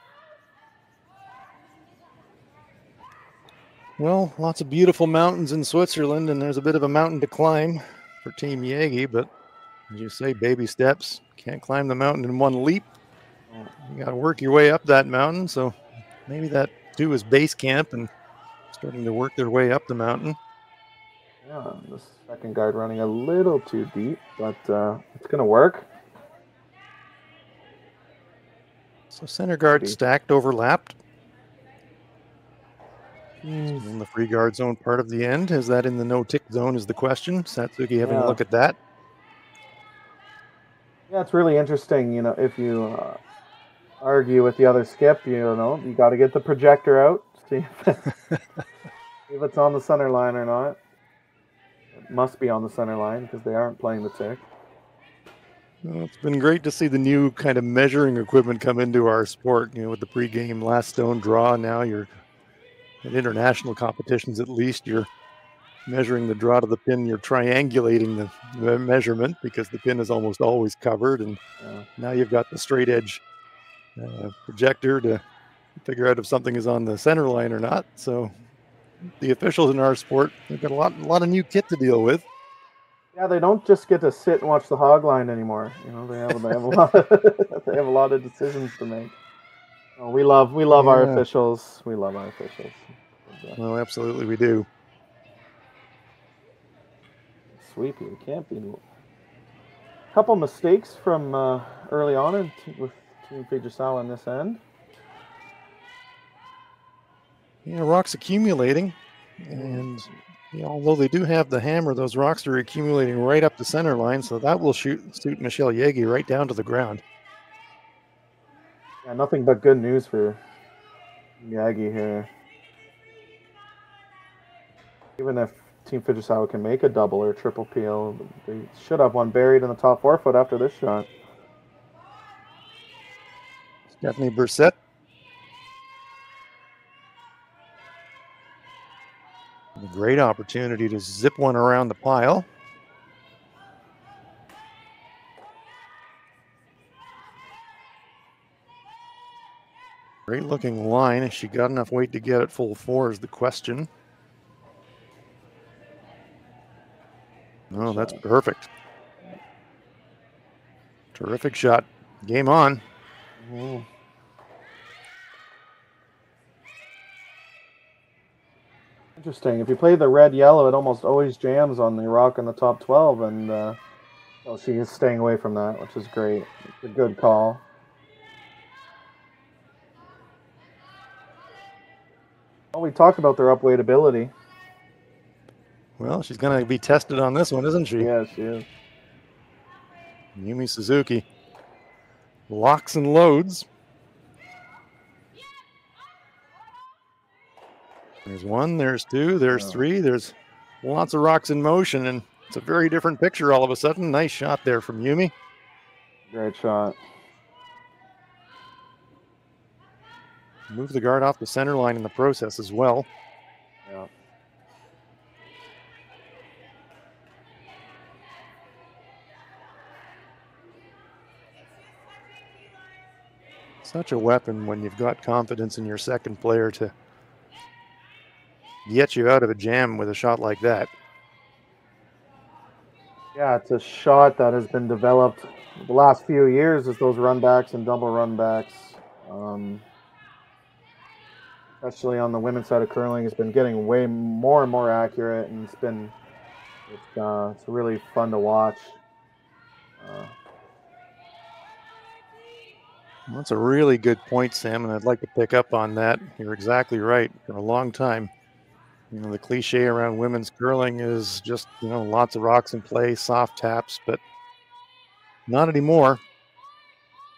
Well, lots of beautiful mountains in Switzerland, and there's a bit of a mountain to climb for Team Jaeggi, but as you say, baby steps. Can't climb the mountain in one leap. You got to work your way up that mountain, so maybe that too is base camp and starting to work their way up the mountain. Yeah, the second guard running a little too deep, but it's going to work. So center guard stacked, overlapped. In the free guard zone part of the end. Is that in the no-tick zone is the question. Satsuki having a look at that. Yeah, it's really interesting. You know, if you argue with the other skip, you know, you got to get the projector out, see if it's on the center line or not. It must be on the center line because they aren't playing the tick. Well, it's been great to see the new kind of measuring equipment come into our sport. You know, with the pregame last stone draw, now you're in international competitions, at least you're measuring the draw to the pin. You're triangulating the measurement because the pin is almost always covered, and now you've got the straight edge projector to figure out if something is on the center line or not. So the officials in our sport, they've got a lot of new kit to deal with. Yeah, they don't just get to sit and watch the hog line anymore. You know, they have a lot they have a lot of decisions to make. Oh, we love our officials. We love our officials. Well, absolutely, we do. Sweepy, we can't be. A couple mistakes from early on with Team Fujisawa on this end. Yeah, rocks accumulating, and although they do have the hammer, those rocks are accumulating right up the center line, so that will suit Michele Jaeggi right down to the ground. Yeah, nothing but good news for Jaeggi here. Even if Team Fujisawa can make a double or triple peel, they should have one buried in the top 4 foot after this shot. Stephanie Brissett. A great opportunity to zip one around the pile. Great looking line. Has she got enough weight to get it full 4 is the question. No, that's perfect. Terrific shot. Game on. Interesting. If you play the red-yellow, it almost always jams on the rock in the top 12, and she is staying away from that, which is great. It's a good call. Well, we talked about their upweight ability. Well, she's going to be tested on this one, isn't she? Yeah, she is. Yumi Suzuki locks and loads. There's 1, there's 2, there's 3. There's lots of rocks in motion, and it's a very different picture all of a sudden. Nice shot there from Yumi. Great shot. Move the guard off the center line in the process as well. Yeah. Such a weapon when you've got confidence in your second player to get you out of a jam with a shot like that. Yeah, it's a shot that has been developed the last few years, is those runbacks and double runbacks. Especially on the women's side of curling, it's been getting way more and more accurate, and it's really fun to watch. That's a really good point, Sam, and I'd like to pick up on that. You're exactly right. For a long time, the cliche around women's curling is just, lots of rocks in play, soft taps, but not anymore.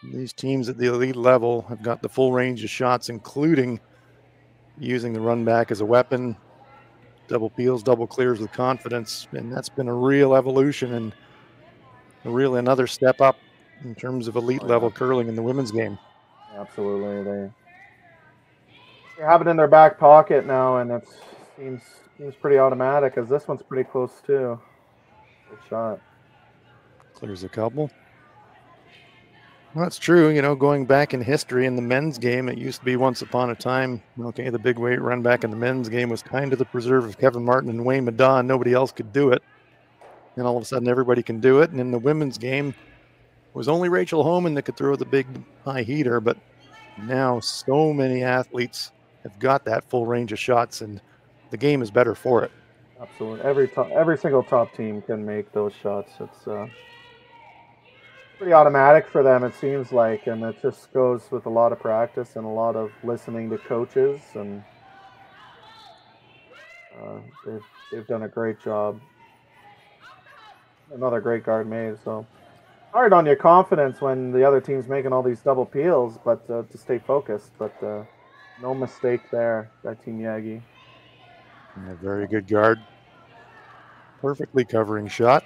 These teams at the elite level have got the full range of shots, including using the run back as a weapon, double peels, double clears with confidence, and that's been a real evolution and really another step up in terms of elite level curling in the women's game. Absolutely. They have it in their back pocket now, and it seems pretty automatic, as this one's pretty close too. Good shot. Clears a couple. Well, that's true. Going back in history in the men's game, it used to be once upon a time, okay, the big weight run back in the men's game was kind of the preserve of Kevin Martin and Wayne Madon. Nobody else could do it. And all of a sudden everybody can do it. And in the women's game, it was only Rachel Homan that could throw the big high heater, but now so many athletes have got that full range of shots, and the game is better for it. Absolutely. Every single top team can make those shots. It's pretty automatic for them, it seems like, and it just goes with a lot of practice and a lot of listening to coaches, and they've done a great job. Another great guard made, so hard on your confidence when the other team's making all these double peels, but to stay focused. But no mistake there by Team Jaeggi. A very good guard. Perfectly covering shot.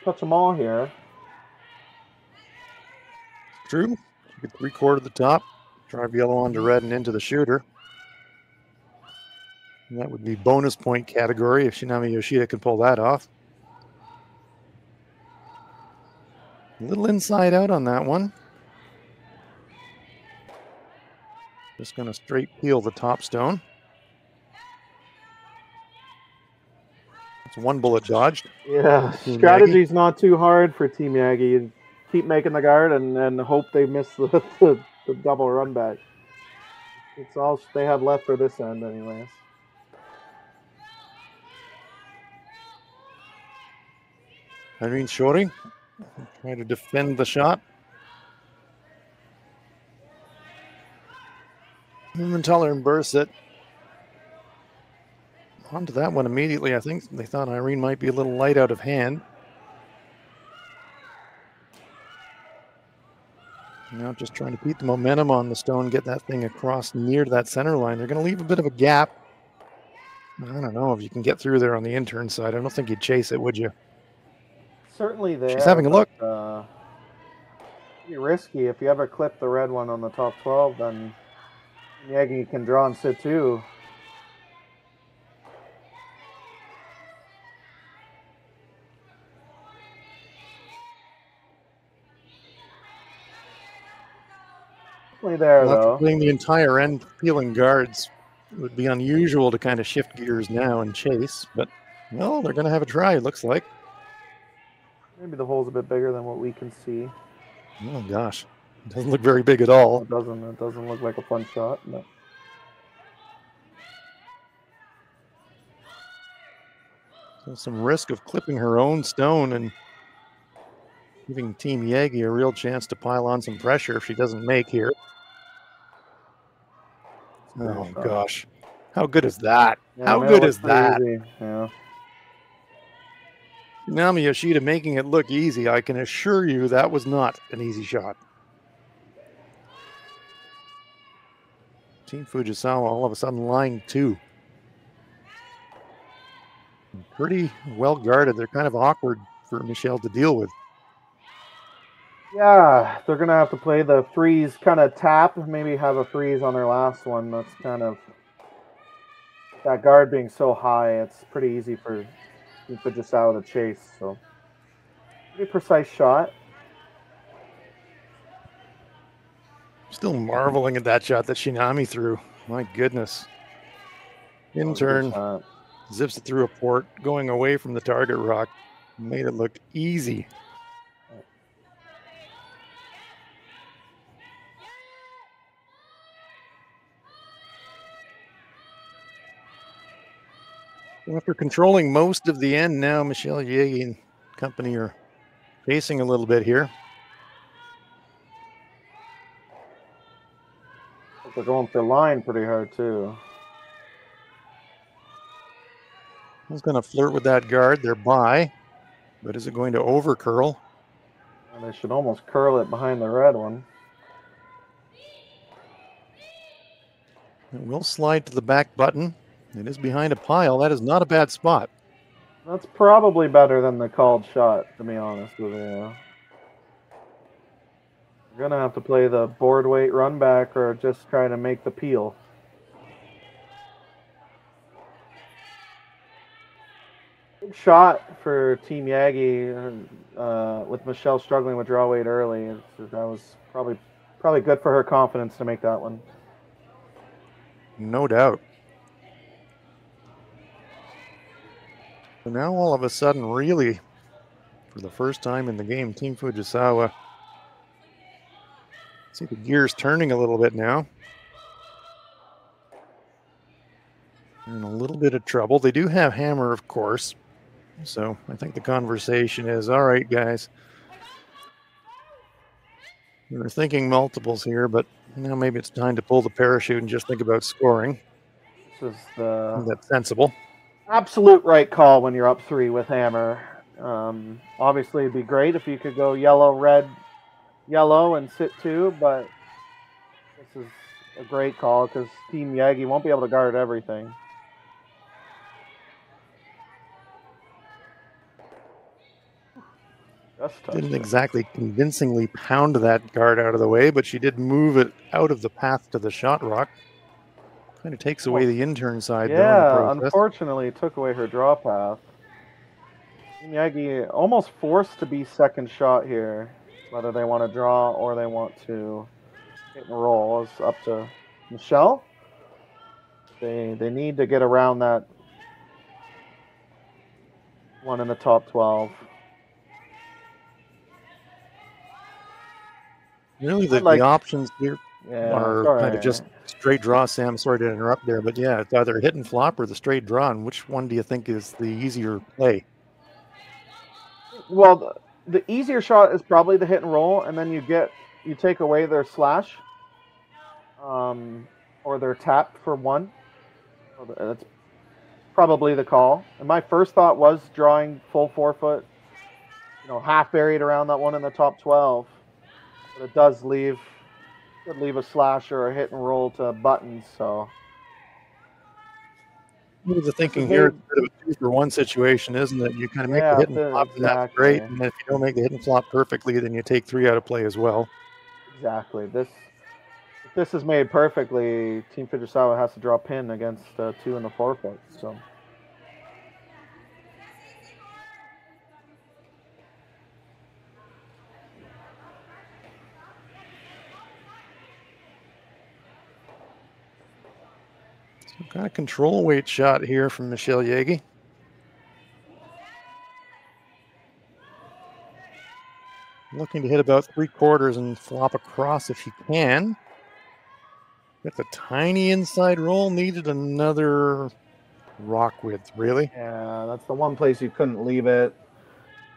Touch them all here. True. You get 3/4 the top, drive yellow onto red and into the shooter. And that would be bonus point category if Shinami Yoshida can pull that off. A little inside out on that one. Just going to straight peel the top stone. It's one bullet dodged. Yeah, strategy's not too hard for Team Jaeggi. You keep making the guard and hope they miss the double run back. It's all they have left for this end anyways. Irene Shori trying to defend the shot. Emmentaler and Bursit onto that one immediately. I think they thought Irene might be a little light out of hand. Now just trying to keep the momentum on the stone, get that thing across near to that center line. They're going to leave a bit of a gap. I don't know if you can get through there on the intern side. I don't think you'd chase it, would you? Certainly there. She's having a look. Pretty risky. If you ever clip the red one on the top 12, then Jaeggi can draw and sit too. There, though. Putting the entire end peeling guards would be unusual to kind of shift gears now and chase, but well, they're going to have a try, it looks like. Maybe the hole's a bit bigger than what we can see. Oh gosh, it doesn't look very big at all. It doesn't look like a fun shot. No. So some risk of clipping her own stone and giving Team Jaeggi a real chance to pile on some pressure if she doesn't make here. Oh gosh, how good is that? Yeah, how good is that? Yeah. Naomi Yoshida making it look easy. I can assure you that was not an easy shot. Team Fujisawa all of a sudden lying 2. Pretty well guarded. They're kind of awkward for Michele to deal with. Yeah, they're going to have to play the freeze kind of tap, maybe have a freeze on their last one. That's kind of that guard being so high, it's pretty easy for Fujisawa to chase. So pretty precise shot. Still marveling at that shot that Shinami threw. My goodness. In turn, zips it through a port, going away from the target rock. Made it look easy. After controlling most of the end now, Michele Jaeggi and company are pacing a little bit here. They're going for line pretty hard too. He's going to flirt with that guard. They're by, but is it going to over curl? And they should almost curl it behind the red one. It will slide to the back button. It is behind a pile. That is not a bad spot. That's probably better than the called shot, to be honest with you. You're going to have to play the board weight run back or just try to make the peel. Good shot for Team Jaeggi with Michele struggling with draw weight early. That was probably good for her confidence to make that one. No doubt. So now all of a sudden, really, for the first time in the game, Team Fujisawa, see the gears turning a little bit now. They're in a little bit of trouble. They do have hammer, of course. So I think the conversation is, all right, guys. We're thinking multiples here, but now maybe it's time to pull the parachute and just think about scoring. This is the That's sensible. Absolute right call when you're up 3 with hammer. Obviously, it'd be great if you could go yellow, red, yellow, and sit 2, but this is a great call because Team Jaeggi won't be able to guard everything. Didn't exactly convincingly pound that guard out of the way, but she did move it out of the path to the shot rock. Kind of takes away the intern side. Yeah, unfortunately, it took away her draw path. Team Jaeggi almost forced to be second shot here, whether they want to draw or they want to hit and roll. It's up to Michele. They need to get around that one in the top 12. Really, the options here are kind of just straight draw, Sam. Sorry to interrupt there, but yeah, it's either hit and flop or the straight draw. And which one do you think is the easier play? Well, the easier shot is probably the hit and roll, and then you take away their slash, or their tap for 1. That's probably the call. And my first thought was drawing full 4-foot, half buried around that one in the top 12. But it does leave a slash or a hit and roll to buttons. So the thinking here is a bit of a 2-for-1 situation, isn't it? You kind of make the hit and flop, and that's great. And if you don't make the hit and flop perfectly, then you take 3 out of play as well. Exactly. If this is made perfectly, Team Fujisawa has to draw pin against 2 in the 4-foot. So. Got a control weight shot here from Michele Jaeggi. Looking to hit about 3/4 and flop across if he can. Got the tiny inside roll, needed another rock width, really. Yeah, that's the one place you couldn't leave it.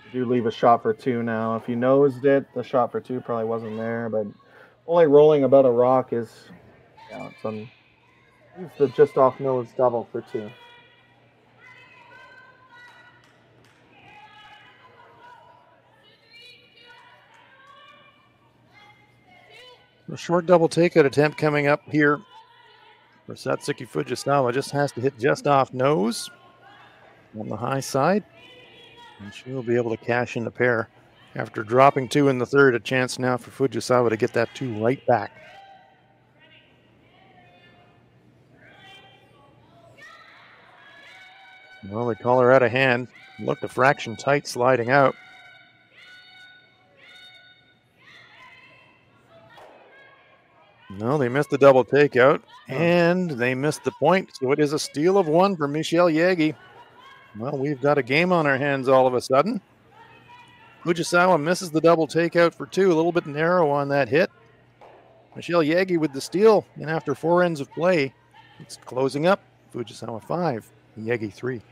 You do leave a shot for 2 now. If you nosed it, the shot for 2 probably wasn't there, but only rolling about a rock is, it's the just off nose double for 2. A short double takeout attempt coming up here for Satsuki Fujisawa. Just has to hit just off nose on the high side, and she will be able to cash in the pair. After dropping 2 in the third, a chance now for Fujisawa to get that 2 right back. Well, they call her out of hand. Looked a fraction tight sliding out. No, they missed the double takeout, and they missed the point. So it is a steal of one for Michele Jaeggi. Well, we've got a game on our hands all of a sudden. Fujisawa misses the double takeout for two, a little bit narrow on that hit. Michele Jaeggi with the steal, and after 4 ends of play, it's closing up. Fujisawa 5, Jaeggi 3.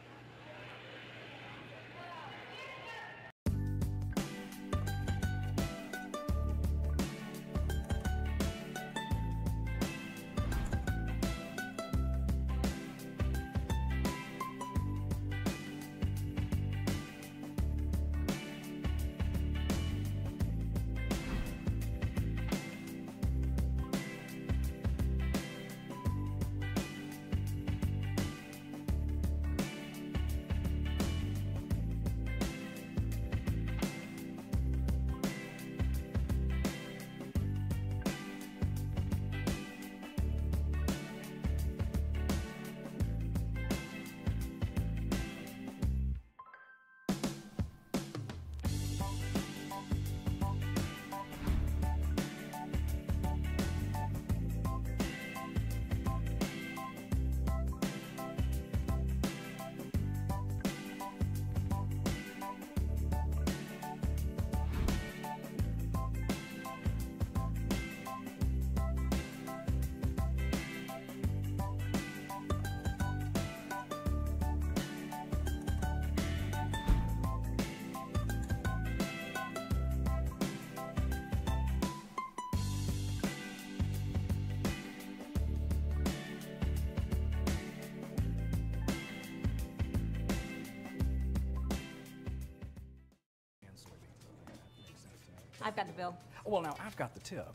I've got the bill. Well, now I've got the tip.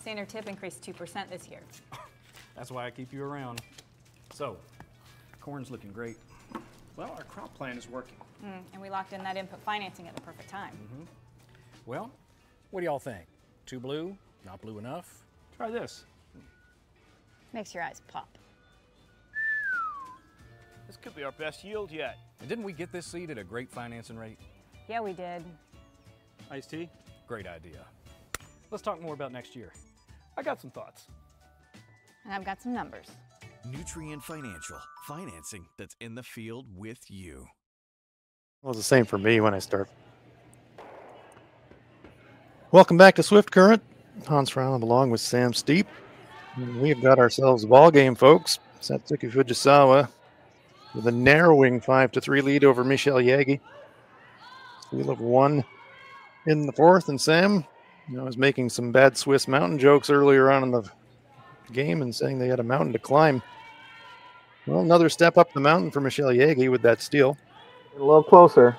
Standard tip increased 2% this year. That's why I keep you around. So, corn's looking great. Well, our crop plan is working. And we locked in that input financing at the perfect time. Well, what do y'all think? Too blue? Not blue enough? Try this. Makes your eyes pop. This could be our best yield yet. And didn't we get this seed at a great financing rate? Yeah, we did. Iced tea? Great idea. Let's talk more about next year. I got some thoughts. And I've got some numbers. Nutrien Financial, financing that's in the field with you. Well, it's the same for me when I start. Welcome back to Swift Current. Hans Fralem along with Sam Steep. We've got ourselves a ball game, folks. Satsuki Fujisawa with a narrowing 5-3 lead over Michele Jaeggi. Steal of one in the fourth, and Sam, I was making some bad Swiss mountain jokes earlier on in the game and saying they had a mountain to climb. Well, another step up the mountain for Michele Jaeggi with that steal. A little closer.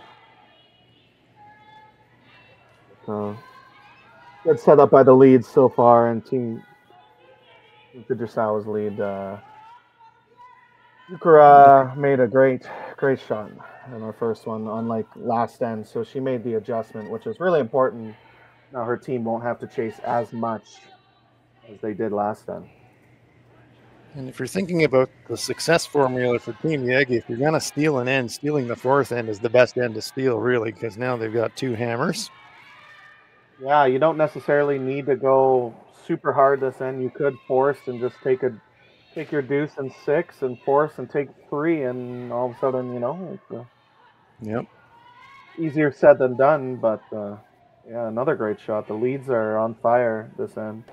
Good setup by the leads so far, and Team Fujisawa's lead. Yukara made a great shot in her first one, unlike last end. So she made the adjustment, which is really important. Now her team won't have to chase as much as they did last end. And if you're thinking about the success formula for Team Jaeggi, if you're going to steal an end, stealing the fourth end is the best end to steal, really, because now they've got two hammers. Yeah, you don't necessarily need to go super hard this end. You could force and just take your deuce and 6 and force and take 3, and all of a sudden, it's yep, easier said than done. But yeah, another great shot. The leads are on fire this end.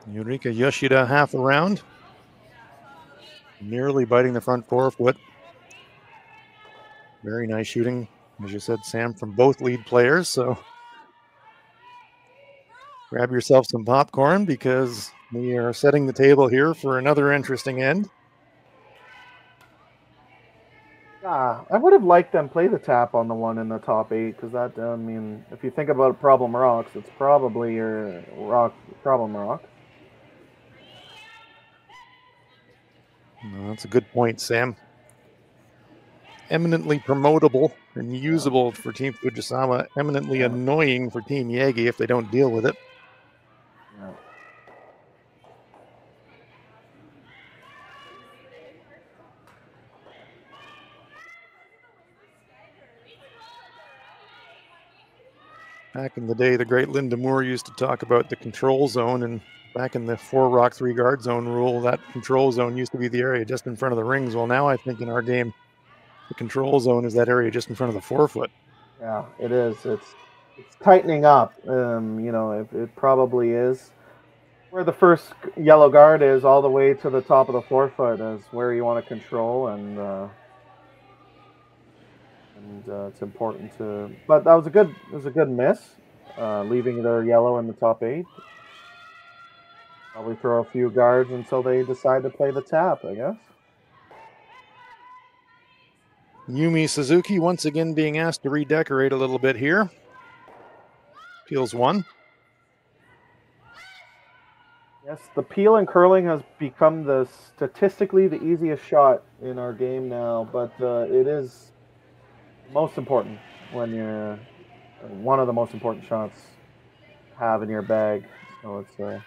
Yurika Yoshida half around, nearly biting the front forefoot. Very nice shooting, as you said, Sam, from both lead players. So grab yourself some popcorn because we are setting the table here for another interesting end. Yeah, I would have liked them play the tap on the one in the top 8, because that, if you think about problem rocks, it's probably your problem rock. No, that's a good point, Sam. Eminently promotable and usable for Team Fujisawa, eminently annoying for Team Jaeggi if they don't deal with it. Yeah. Back in the day, the great Linda Moore used to talk about the control zone, and back in the 4 rock 3 guard zone rule, that control zone used to be the area just in front of the rings. Well, now I think in our game, the control zone is that area just in front of the 4-foot. Yeah, it is. It's tightening up. You know, it probably is. Where the first yellow guard is, all the way to the top of the 4-foot is where you want to control, and it's important to. But that was a good miss, leaving their yellow in the top 8. Probably throw a few guards until they decide to play the tap, I guess. Yumi Suzuki once again being asked to redecorate a little bit here. Peels 1. Yes, the peel in curling has become statistically the easiest shot in our game now, but it is most important when you're one of the most important shots to have in your bag. So it's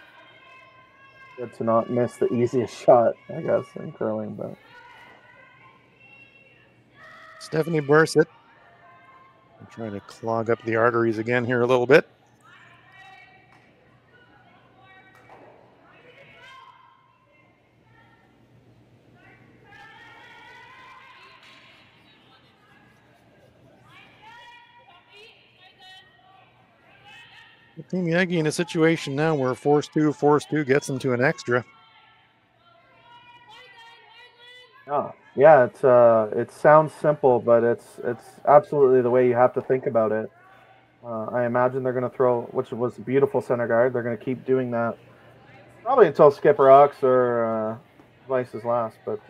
good to not miss the easiest shot, I guess, in curling. But Stephanie Bursitt trying to clog up the arteries again here a little bit. Team Jaeggi in a situation now where force 2 gets them to an extra. Oh, yeah, it sounds simple, but it's absolutely the way you have to think about it. I imagine they're going to throw, which was a beautiful center guard. They're going to keep doing that probably until Skip rocks or Vice is last. But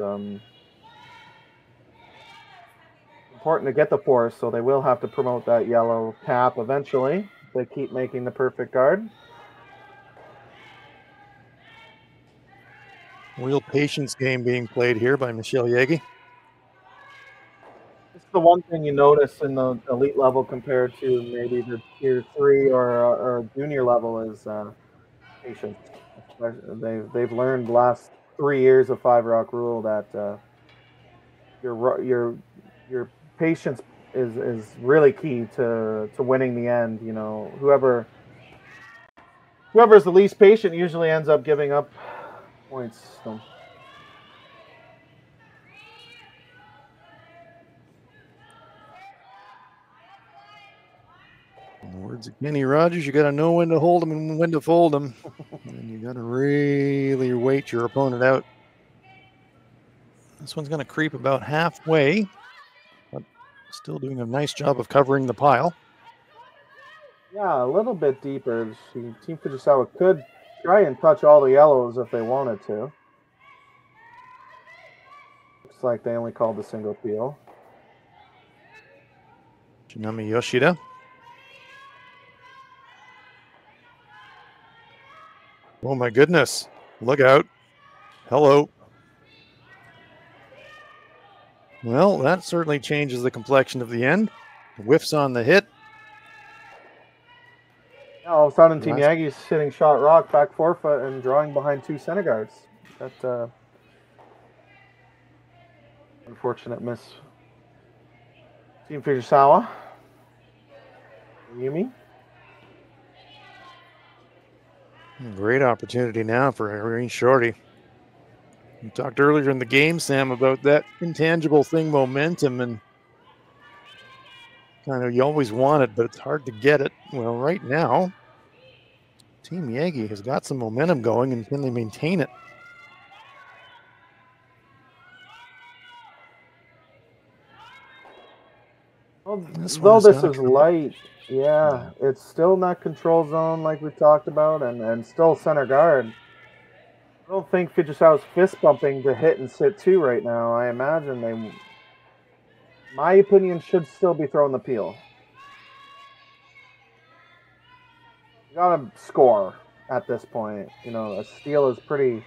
important to get the force, so they will have to promote that yellow tap eventually. They keep making the perfect guard. Real patience game being played here by Michele Jaeggi. It's the one thing you notice in the elite level compared to maybe the tier 3 or junior level is patience. They've learned the last 3 years of 5 rock rule that your patience is really key to winning the end. You know, whoever's the least patient usually ends up giving up points. So. In the words of Kenny Rogers, you got to know when to hold them and when to fold them. And you got to really wait your opponent out. This one's going to creep about halfway, but still doing a nice job of covering the pile. Yeah, a little bit deeper. Team Fujisawa could try and touch all the yellows if they wanted to. Looks like they only called the single peel. Shinami Yoshida. Oh my goodness. Look out. Hello. Well, that certainly changes the complexion of the end. Whiffs on the hit. All of a sudden, Team Jaeggi's sitting shot rock, back 4-foot, and drawing behind 2 center guards. That unfortunate miss. Team Fujisawa. Yumi. Great opportunity now for Irene Shorty. We talked earlier in the game, Sam, about that intangible thing, momentum, and kind of you always want it, but it's hard to get it. Well, right now, Team Jaeggi has got some momentum going, and can they maintain it? Well, though this is light, yeah, it's still not control zone like we talked about, and still center guard. I don't think Fujisawa's fist bumping to hit and sit 2 right now. I imagine they, my opinion, should still be throwing the peel. You gotta score at this point. You know, a steal is pretty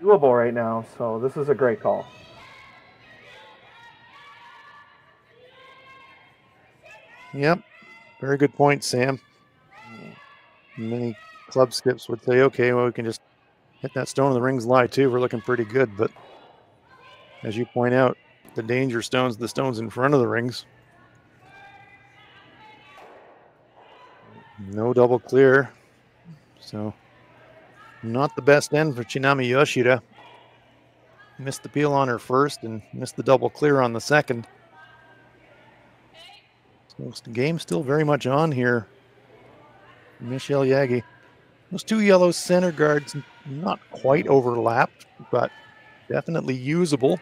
doable right now, so this is a great call. Yep, very good point, Sam. Many club skips would say, okay, well, we can just hit that stone in the rings lie too. We're looking pretty good, but as you point out, the danger stones, the stones in front of the rings. No double clear. So not the best end for Kitami Yoshida. Missed the peel on her first and missed the double clear on the second. So the game's still very much on here. Michele Jaeggi. Those two yellow center guards not quite overlapped, but definitely usable.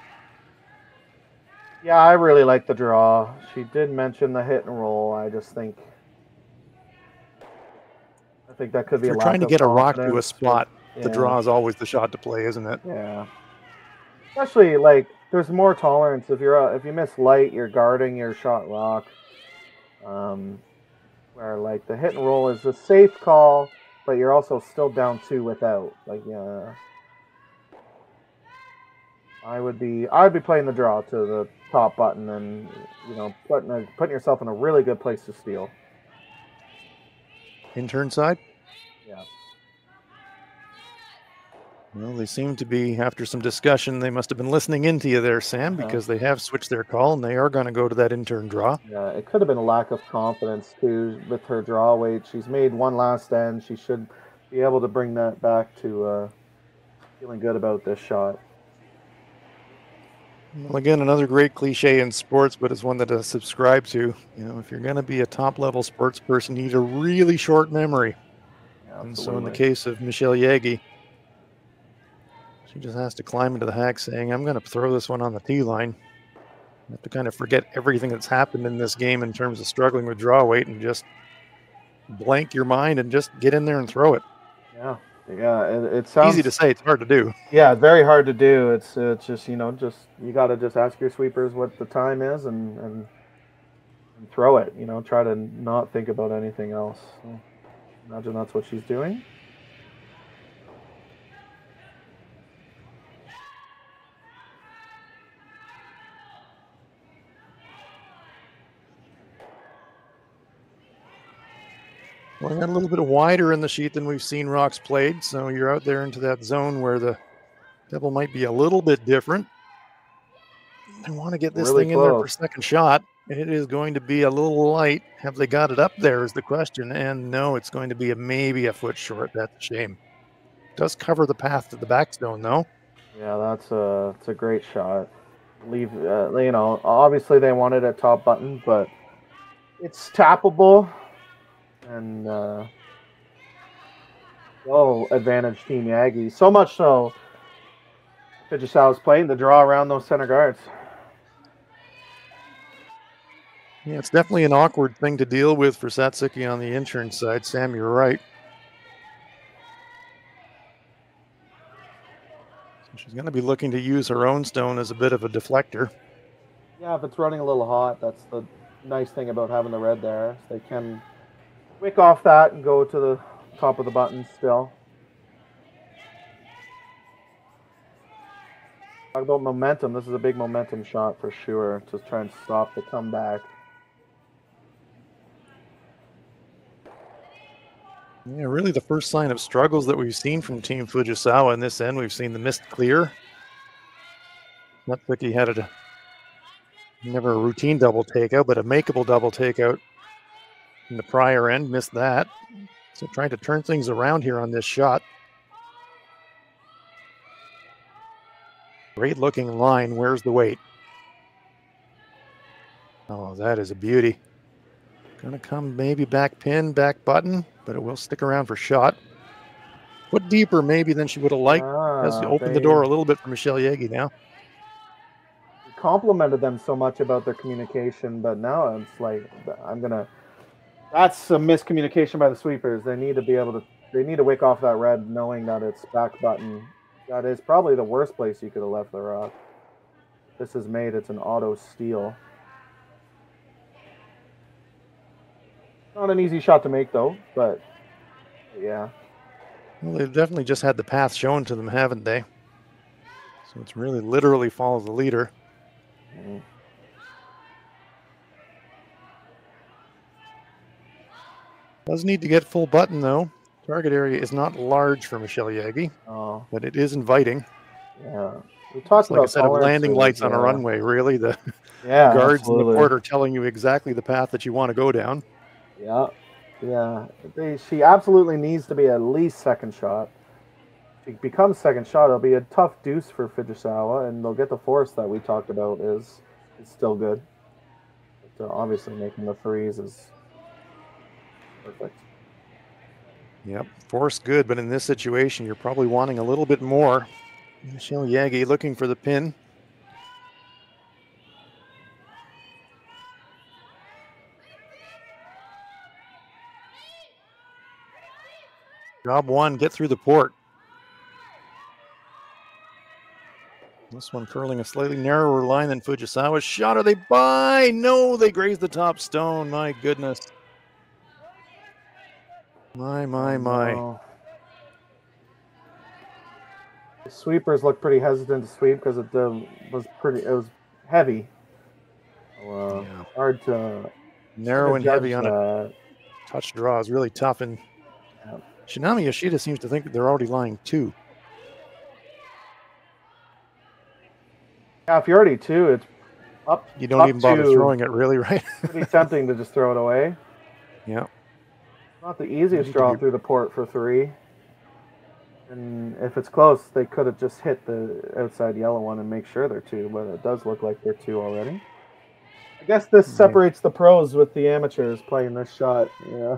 Yeah, I really like the draw. She did mention the hit and roll. I think that could be If a you're lack trying to of get a rock to a confidence. spot, Yeah. the draw is always the shot to play, isn't it? Yeah. Especially like there's more tolerance if you miss light, you're guarding your shot rock. Where like the hit and roll is a safe call, but you're also still down 2 without. Like yeah. I'd be playing the draw to the top button and putting yourself in a really good place to steal. Intern side? Yeah. Well, they seem to be, after some discussion, they must have been listening into you there, Sam, because they have switched their call and they are going to go to that intern draw. Yeah, it could have been a lack of confidence too with her draw weight. She's made one last end. She should be able to bring that back to feeling good about this shot. Well, again, another great cliche in sports, but it's one that I subscribe to. If you're going to be a top-level sports person, you need a really short memory. Yeah, and so in the case of Michele Jaeggi, she just has to climb into the hack saying, I'm going to throw this one on the tee line. You have to kind of forget everything that's happened in this game in terms of struggling with draw weight and just blank your mind and just get in there and throw it. Yeah. Yeah, it sounds easy to say. It's hard to do. Yeah, very hard to do. It's just you got to just ask your sweepers what the time is and throw it. Try to not think about anything else. So, imagine that's what she's doing. Well, I got a little bit wider in the sheet than we've seen rocks played, so you're out there into that zone where the devil might be a little bit different. I want to get this Really thing in there for close. second shot. It is going to be a little light. Have they got it up there is the question, and no, it's going to be maybe a foot short. That's a shame. Does cover the path to the backstone, though. Yeah, it's a great shot. Leave, obviously they wanted a top button, but it's tappable. And advantage Team Jaeggi. So much so, Fujisawa's playing the draw around those center guards. Yeah, it's definitely an awkward thing to deal with for Satsuki on the intern side. Sam, you're right. So she's going to be looking to use her own stone as a bit of a deflector. Yeah, if it's running a little hot, that's the nice thing about having the red there. They can wick off that and go to the top of the button still. Talk about momentum. This is a big momentum shot for sure to try and stop the comeback. Yeah, really the first sign of struggles that we've seen from Team Fujisawa in this end. We've seen the missed clear. Satsuki had never a routine double takeout, but a makeable double takeout in the prior end. Missed that. So trying to turn things around here on this shot. Great looking line. Where's the weight? Oh, that is a beauty. Gonna come maybe back pin, back button, but it will stick around for shot. Foot deeper maybe than she would have liked. Has opened the door a little bit for Michele Jaeggi now. Complimented them so much about their communication, but now it's like that's a miscommunication by the sweepers. They need to wick off that red knowing that it's back button. That is probably the worst place you could have left the rock. This is made, it's an auto steal. Not an easy shot to make though, but yeah. Well, they've definitely just had the path shown to them, haven't they? So it's really literally follow the leader. Mm-hmm. Does need to get full button though. Target area is not large for Michele Jaeggi, but it is inviting. Yeah, we talked about like a set of landing lights on a runway. Really, the guards in the court are telling you exactly the path that you want to go down. Yeah, Yeah, she absolutely needs to be at least second shot. If she becomes second shot, it'll be a tough deuce for Fujisawa, and they'll get the force that we talked about is still good. But obviously, making the threes is perfect. Yep, force good, but in this situation, you're probably wanting a little bit more. Michele Jaeggi looking for the pin. Job one, get through the port. This one curling a slightly narrower line than Fujisawa's shot. Are they by? No, they graze the top stone. My goodness. My. No. The sweepers look pretty hesitant to sweep because it was heavy. So, yeah. Hard to narrow and heavy on that. a touch draw is really tough. And Shinami Yoshida seems to think that they're already lying two. Yeah, if you're already two, it's up. You don't even bother throwing it, really, right? Pretty tempting to just throw it away. Yeah. Not the easiest draw through the port for three. And if it's close, they could have just hit the outside yellow one and make sure they're two, but it does look like they're two already. I guess this separates the pros with the amateurs playing this shot. Yeah.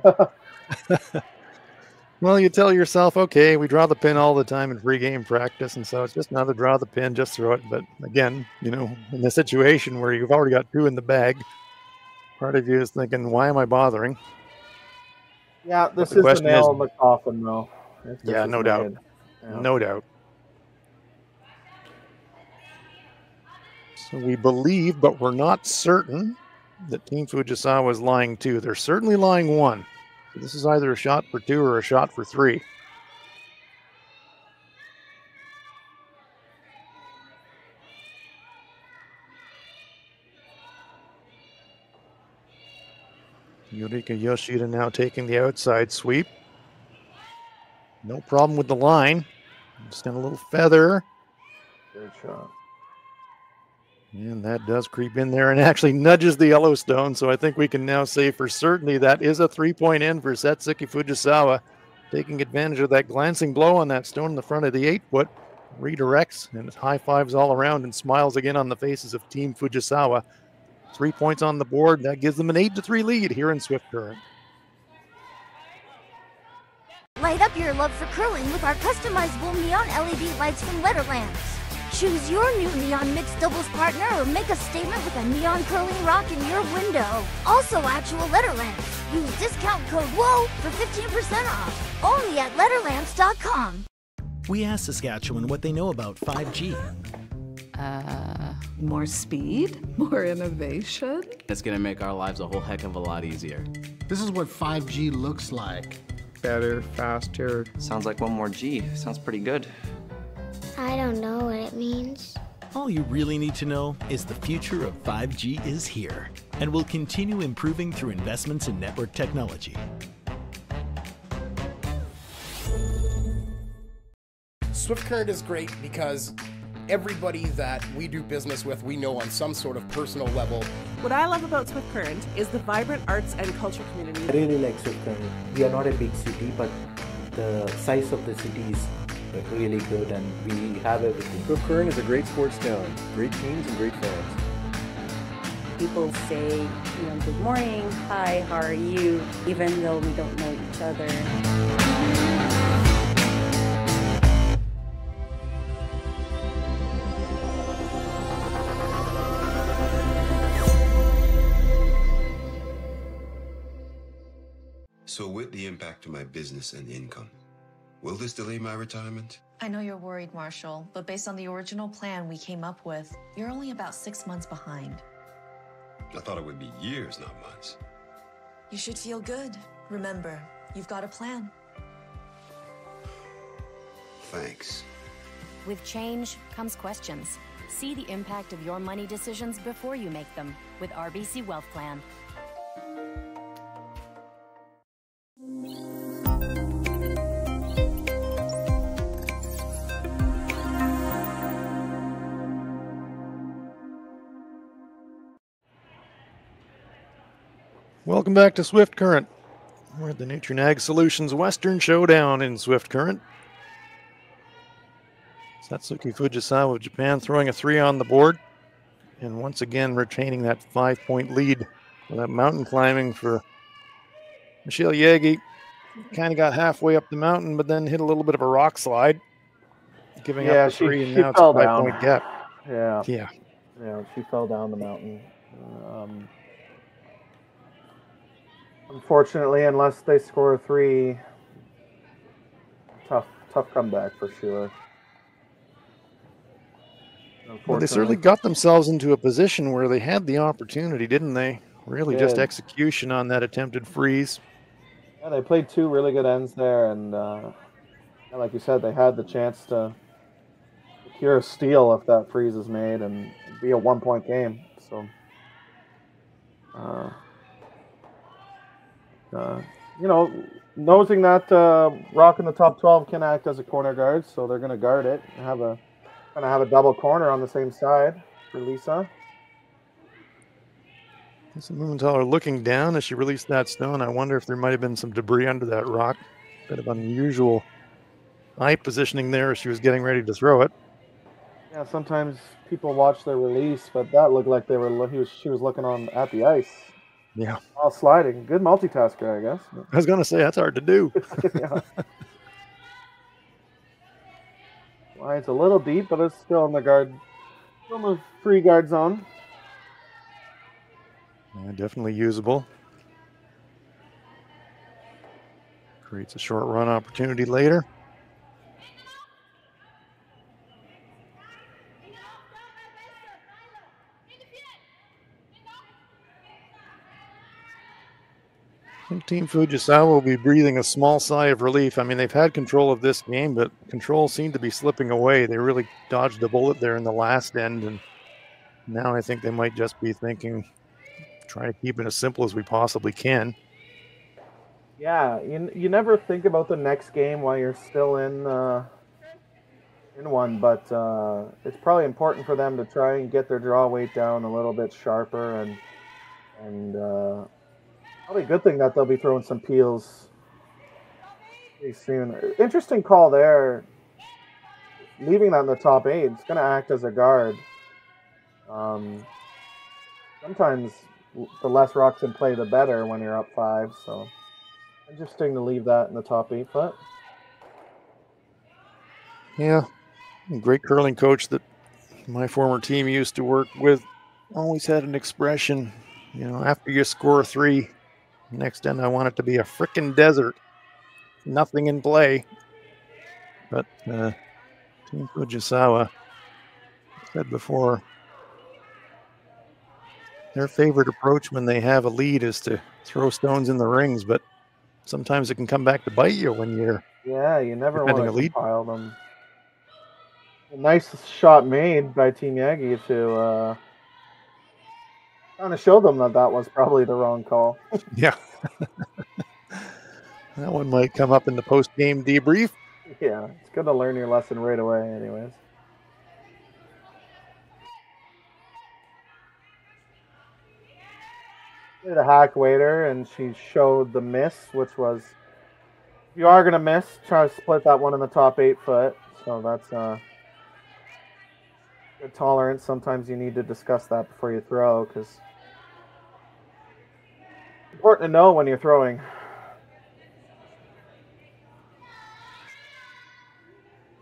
Well, you tell yourself, okay, we draw the pin all the time in free game practice, and so it's just another draw the pin, just throw it. But again, you know, in the situation where you've already got two in the bag, part of you is thinking, why am I bothering? Yeah, this is the nail in the coffin, though. Yeah, no doubt. Yeah. No doubt. So we believe, but we're not certain, that Team Fujisawa is lying two. They're certainly lying one. So this is either a shot for two or a shot for three. Yurika Yoshida now taking the outside sweep. No problem with the line. Just in a little feather. Good shot. And that does creep in there and actually nudges the Yellowstone. So I think we can now say for certainty that is a 3-point in for Satsuki Fujisawa. Taking advantage of that glancing blow on that stone in the front of the 8-foot. Redirects and high fives all around and smiles again on the faces of Team Fujisawa. 3 points on the board. That gives them an 8-3 lead here in Swift Current. Light up your love for curling with our customizable neon LED lights from Letterlands. Choose your new neon mixed doubles partner or make a statement with a neon curling rock in your window. Also actual Letterlands. Use discount code WHOA for 15% off. Only at Letterlands.com. We asked Saskatchewan what they know about 5G. More speed, more innovation. It's gonna make our lives a whole heck of a lot easier. This is what 5G looks like. Better, faster. Sounds like one more G. Sounds pretty good. I don't know what it means. All you really need to know is the future of 5G is here and will continue improving through investments in network technology. Swift Current is great because everybody that we do business with, we know on some sort of personal level. What I love about Swift Current is the vibrant arts and culture community. I really like Swift Current. We are not a big city, but the size of the city is really good and we have everything. Swift Current is a great sports town, great teams and great fans. People say, good morning, hi, how are you, even though we don't know each other. So with the impact to my business and income, will this delay my retirement? I know you're worried, Marshall, but based on the original plan we came up with, you're only about 6 months behind. I thought it would be years, not months. You should feel good. Remember, you've got a plan. Thanks. With change comes questions. See the impact of your money decisions before you make them with RBC Wealth Plan. Welcome back to Swift Current. We're at the Nutrien Ag Solutions Western Showdown in Swift Current. Satsuki Fujisawa of Japan throwing a 3 on the board. And once again retaining that 5-point lead for that mountain climbing for Michele Jaeggi. Kind of got halfway up the mountain, but then hit a little bit of a rock slide, giving up the 3, and she now it's a fell 5-point down. gap. Yeah, she fell down the mountain. Unfortunately, unless they score 3, tough comeback for sure. Well, they certainly got themselves into a position where they had the opportunity, didn't they? Really just execution on that attempted freeze. Yeah, they played 2 really good ends there, and like you said, they had the chance to secure a steal if that freeze is made and be a 1-point game. So, nosing that Rock in the top 12 can act as a corner guard, so they're going to guard it and have a double corner on the same side for Lisa. Lisa Mumenthaler looking down as she released that stone. I wonder if there might have been some debris under that rock. Bit of unusual eye positioning there as she was getting ready to throw it. Yeah, sometimes people watch their release, but that looked like she was looking on at the ice. Yeah. While sliding. Good multitasker, I guess. I was going to say, that's hard to do. Yeah. Line's a little deep, but it's still in the guard. Still in the free guard zone. Yeah, definitely usable. Creates a short run opportunity later. I think Team Fujisawa will be breathing a small sigh of relief. I mean, they've had control of this game, but control seemed to be slipping away. They really dodged a bullet there in the last end, and now I think they might just be thinking, try to keep it as simple as we possibly can. Yeah, you never think about the next game while you're still in one, but it's probably important for them to try and get their draw weight down a little bit sharper, and probably a good thing that they'll be throwing some peels pretty soon. Interesting call there. Leaving that in the top 8, it's going to act as a guard. Sometimes the less rocks in play, the better when you're up 5. So interesting to leave that in the top 8 foot. Yeah, great curling coach that my former team used to work with always had an expression, after you score 3, next end I want it to be a frickin' desert. Nothing in play. But Team Fujisawa said before, their favorite approach when they have a lead is to throw stones in the rings, but sometimes it can come back to bite you when you're you never want to lead. compile them. A nice shot made by Team Jaeggi to kind of show them that was probably the wrong call. Yeah. That one might come up in the post-game debrief. Yeah, it's good to learn your lesson right away anyways. Did a hack waiter, and she showed the miss, which was, if you are going to miss, try to split that one in the top 8 foot. So that's good tolerance. Sometimes you need to discuss that before you throw, because it's important to know when you're throwing.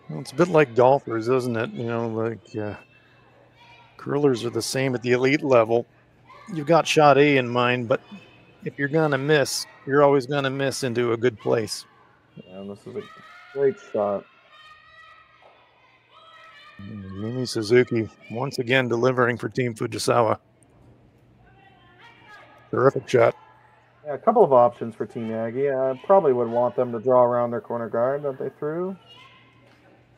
Well, it's a bit like golfers, isn't it? Curlers are the same at the elite level. You've got shot A in mind, but if you're going to miss, you're always going to miss into a good place. Yeah, and this is a great shot. Mimi Suzuki once again delivering for Team Fujisawa. Terrific shot. Yeah, a couple of options for Team Jaeggi. I probably would want them to draw around their corner guard that they threw.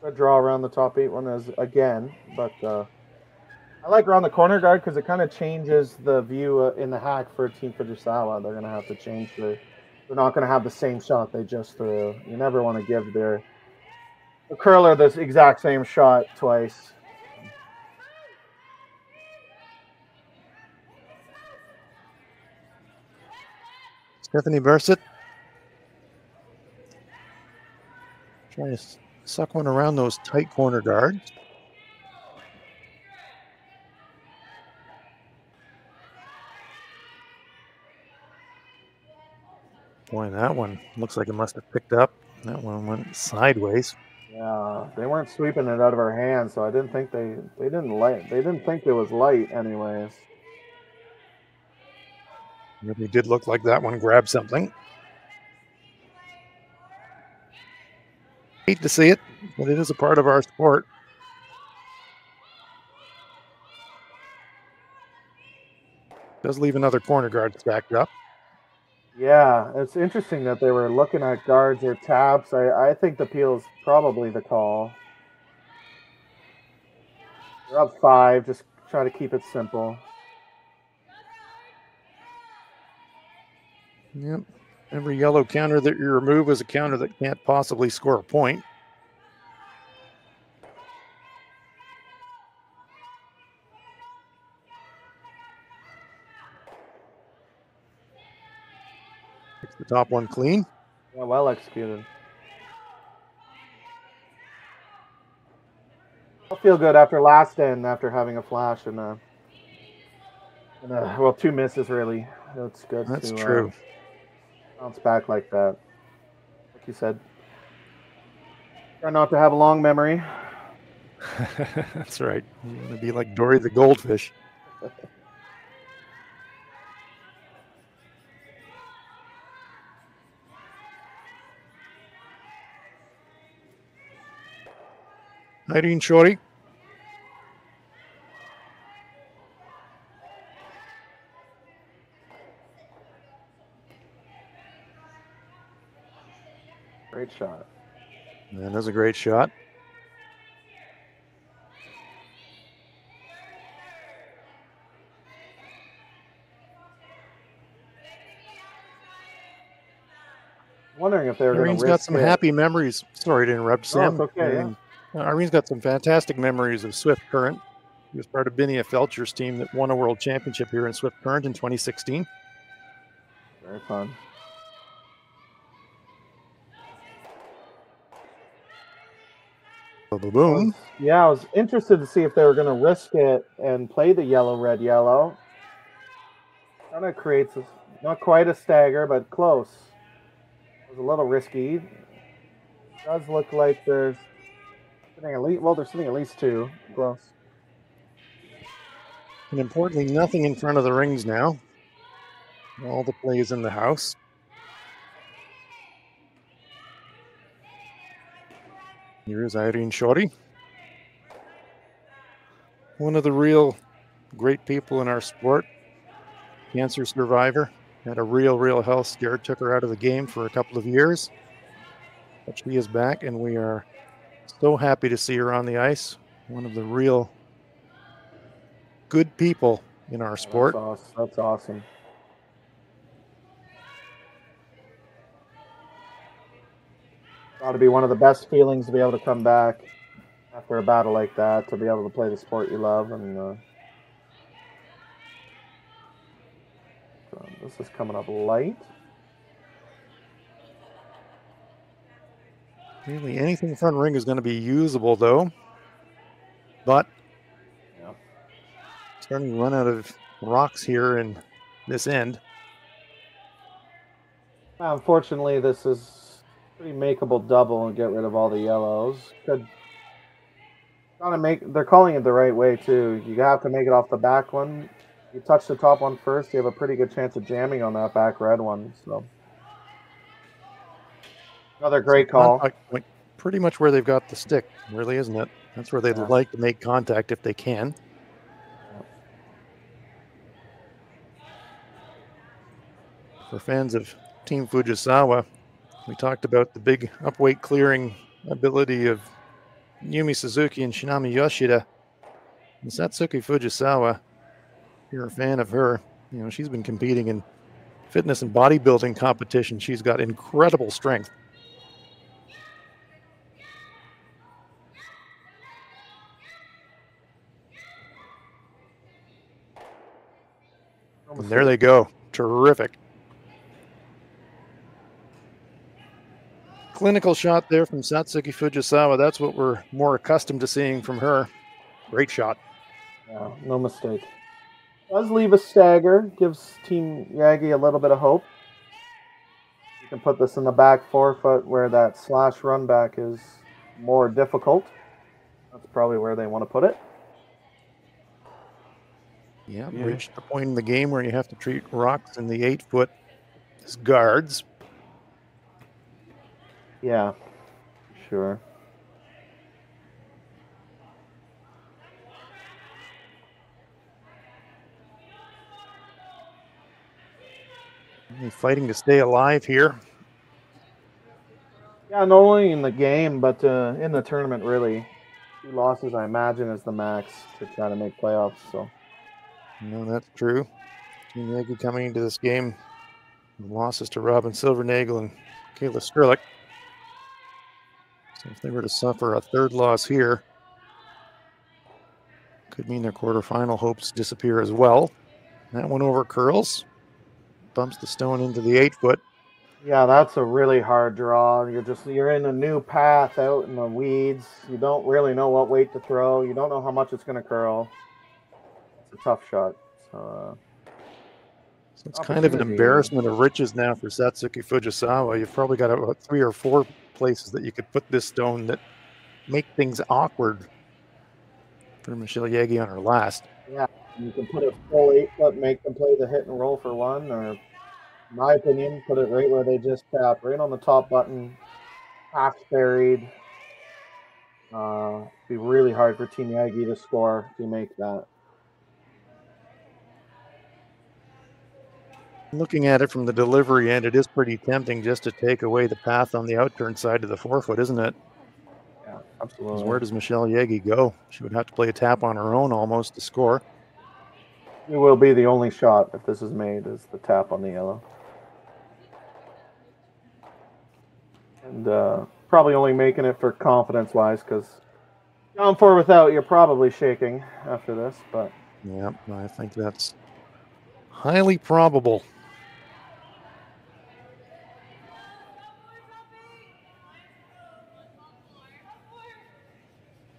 I'd draw around the top 8 one as again, but I like around the corner guard because it kind of changes the view in the hack for Team Fujisawa. They're going to have to change they're not going to have the same shot they just threw. You never want to give the curler this exact same shot twice. Stephanie Bursitt Trying to suck one around those tight corner guards. Boy, that one looks like it must have picked up. That one went sideways. Yeah, they weren't sweeping it out of our hands, so I didn't think they didn't think it was light anyways. Really did look like that one grabbed something. Hate to see it, but it is a part of our sport. Does leave another corner guard stacked up. Yeah, it's interesting that they were looking at guards or taps. I think the peel is probably the call. They're up 5. Just try to keep it simple. Yep. Every yellow counter that you remove is a counter that can't possibly score a point. It's the top one clean. Yeah, well executed. I'll feel good after last end, after having a flash and well, 2 misses really. It's good. That's true. Bounce back like that. Like you said, try not to have a long memory. That's right. You want to be like Dory the goldfish. Irene Shorty. Great shot. That is a great shot. Wondering if they were going to risk Irene's got some happy memories. Sorry to interrupt, Sam. No, it's okay. Irene's got some fantastic memories of Swift Current. He was part of Binia Felcher's team that won a world championship here in Swift Current in 2016. Very fun. Boom. Yeah, I was interested to see if they were going to risk it and play the yellow, red, yellow. Kind of creates not quite a stagger, but close. It was a little risky. It does look like there's sitting at least, well, they're sitting at least 2. Close. And importantly, nothing in front of the rings now. All the play is in the house. Here is Irene Shorty. One of the real great people in our sport. Cancer survivor. Had a real health scare. Took her out of the game for a couple of years. But she is back, and we are so happy to see her on the ice. One of the real good people in our sport. That's awesome. Got to be one of the best feelings to be able to come back after a battle like that, to be able to play the sport you love. And this is coming up light. Really, anything front ring is going to be usable, though. But starting to run out of rocks here in this end. Unfortunately, this is pretty makeable double and get rid of all the yellows. They're calling it the right way too. You have to make it off the back one. You touch the top one first, you have a pretty good chance of jamming on that back red one. So another great call. Like pretty much where they've got the stick, really, isn't it? That's where they'd like to make contact if they can. For fans of Team Fujisawa, we talked about the big upweight clearing ability of Yumi Suzuki and Shinami Yoshida. And Satsuki Fujisawa, if you're a fan of her, you know, she's been competing in fitness and bodybuilding competition. She's got incredible strength. And there they go. Terrific. clinical shot there from Satsuki Fujisawa. That's what we're more accustomed to seeing from her. Great shot. Yeah, no mistake. Does leave a stagger, gives Team Jaeggi a little bit of hope. You can put this in the back forefoot where that slash run back is more difficult. That's probably where they want to put it. Yeah, reached the point in the game where you have to treat rocks in the 8-foot as guards. Yeah, sure. Only fighting to stay alive here. Yeah, not only in the game, but in the tournament, really. 2 losses, I imagine, is the max to try to make playoffs. So, no, that's true. Team Jaeggi coming into this game, losses to Robin Silvernagel and Kayla Strelick. So if they were to suffer a 3rd loss here, could mean their quarterfinal hopes disappear as well. That one over curls, bumps the stone into the 8-foot. yeah, that's a really hard draw. You're in a new path out in the weeds. You don't really know what weight to throw. You don't know how much it's going to curl. It's a tough shot. So it's kind of an embarrassment of riches now for Satsuki Fujisawa. You've probably got about 3 or 4 places that you could put this stone that make things awkward for Michele Jaeggi on her last. Yeah, you can put a full 8-foot, make them play the hit and roll for 1, or in my opinion, put it right where they just tap, right on the top button, half buried. Be really hard for Team Jaeggi to score if you make that. Looking at it from the delivery end, it is pretty tempting just to take away the path on the outturn side of the 4-foot, isn't it? Yeah, absolutely. Where does Michele Jaeggi go? She would have to play a tap on her own almost to score. It will be the only shot if this is made, is the tap on the yellow. And probably only making it for confidence-wise, because down 4 without, you're probably shaking after this. But yeah, I think that's highly probable.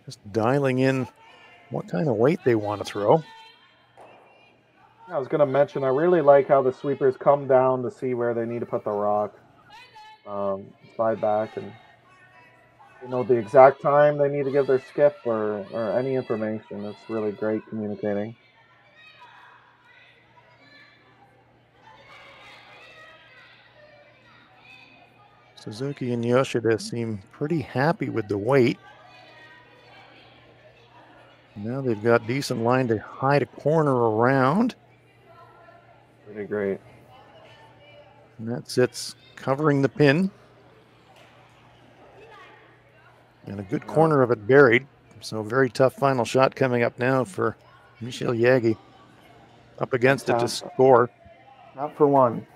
Just dialing in what kind of weight they want to throw. I was going to mention, I really like how the sweepers come down to see where they need to put the rock. Slide back and they know the exact time they need to give their skip or any information. It's really great communicating. Suzuki and Yoshida seem pretty happy with the weight. Now they've got decent line to hide a corner around. Pretty great. And that sits covering the pin. And a good corner of it buried. So very tough final shot coming up now for Michele Jaeggi. Up against it to score. Not for 1.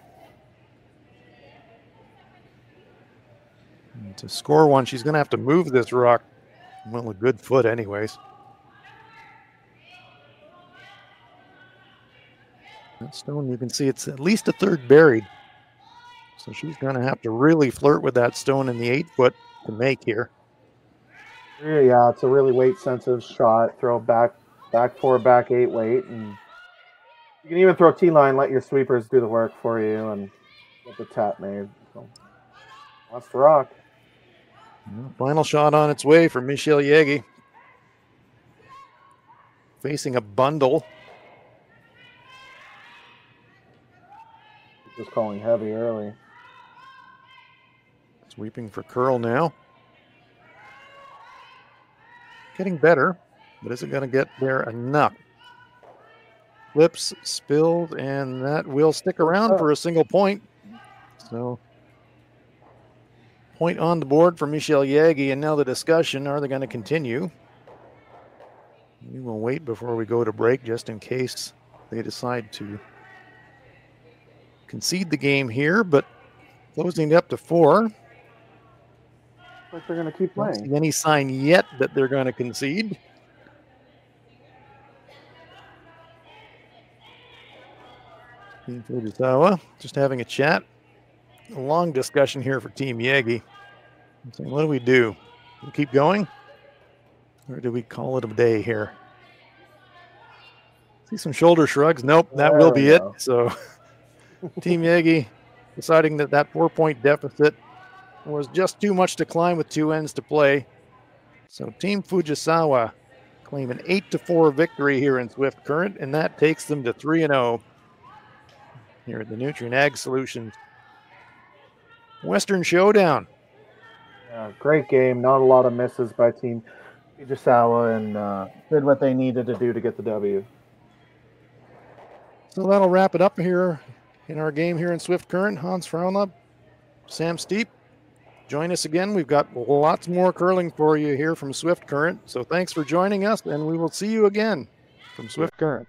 And to score 1, she's going to have to move this rock. Well, a good foot anyways. That stone, you can see it's at least a 3rd buried. So she's going to have to really flirt with that stone in the 8-foot to make here. Yeah, it's a really weight-sensitive shot. Throw back 4, back 8 weight. And you can even throw T-line, let your sweepers do the work for you and get the tap made. So that's the rock. Final shot on its way for Michele Jaeggi. Facing a bundle. Just calling heavy early. Sweeping for curl now. Getting better, but is it going to get there enough? Flips, spilled, and that will stick around for a single point. So, point on the board for Michele Jaeggi, and now the discussion, are they going to continue? We will wait before we go to break just in case they decide to concede the game here, but closing it up to 4. Like they're going to keep playing. Don't see any sign yet that they're going to concede. Team Fujisawa just having a chat. A long discussion here for Team Jaeggi. So what do? Do we keep going? Or do we call it a day here? See some shoulder shrugs. Nope, that will be it. So Team Jaeggi deciding that that 4-point deficit was just too much to climb with 2 ends to play. So Team Fujisawa claim an 8-4 victory here in Swift Current, and that takes them to 3-0 here at the Nutrien Ag Solutions Western Showdown. Yeah, great game. Not a lot of misses by Team Fujisawa, and did what they needed to do to get the W. So that'll wrap it up here in our game here in Swift Current. Hans Fraunla, Sam Steep, join us again. We've got lots more curling for you here from Swift Current. So thanks for joining us, and we will see you again from Swift Current.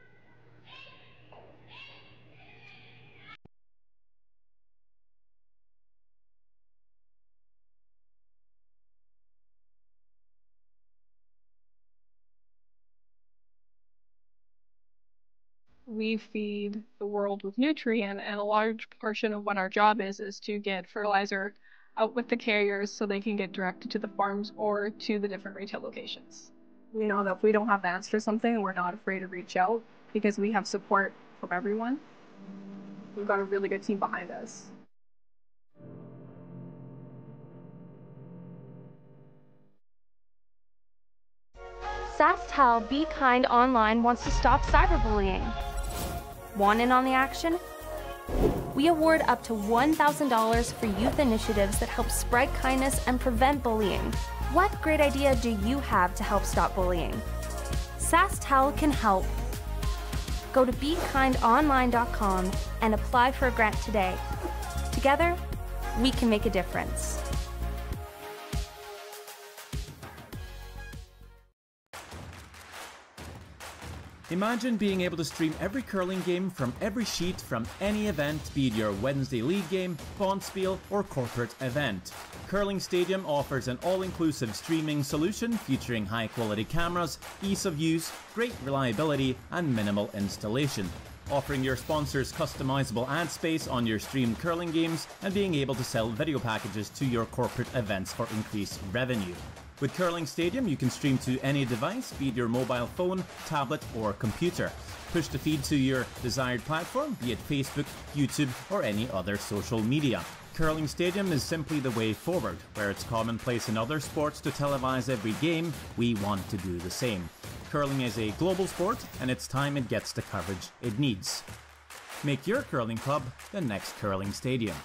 We feed the world with Nutrien, and a large portion of what our job is to get fertilizer out with the carriers so they can get directed to the farms or to the different retail locations. We know that if we don't have the answer to something, we're not afraid to reach out because we have support from everyone. We've got a really good team behind us. SaskTel Be Kind Online wants to stop cyberbullying. Want in on the action? We award up to $1,000 for youth initiatives that help spread kindness and prevent bullying. What great idea do you have to help stop bullying? SaskTel can help. Go to BeKindOnline.com and apply for a grant today. Together, we can make a difference. Imagine being able to stream every curling game from every sheet from any event, be it your Wednesday league game, bonspiel, or corporate event. Curling Stadium offers an all-inclusive streaming solution featuring high-quality cameras, ease of use, great reliability, and minimal installation. Offering your sponsors customizable ad space on your streamed curling games and being able to sell video packages to your corporate events for increased revenue. With Curling Stadium, you can stream to any device, be it your mobile phone, tablet, or computer. Push the feed to your desired platform, be it Facebook, YouTube, or any other social media. Curling Stadium is simply the way forward. Where it's commonplace in other sports to televise every game, we want to do the same. Curling is a global sport, and it's time it gets the coverage it needs. Make your curling club the next Curling Stadium.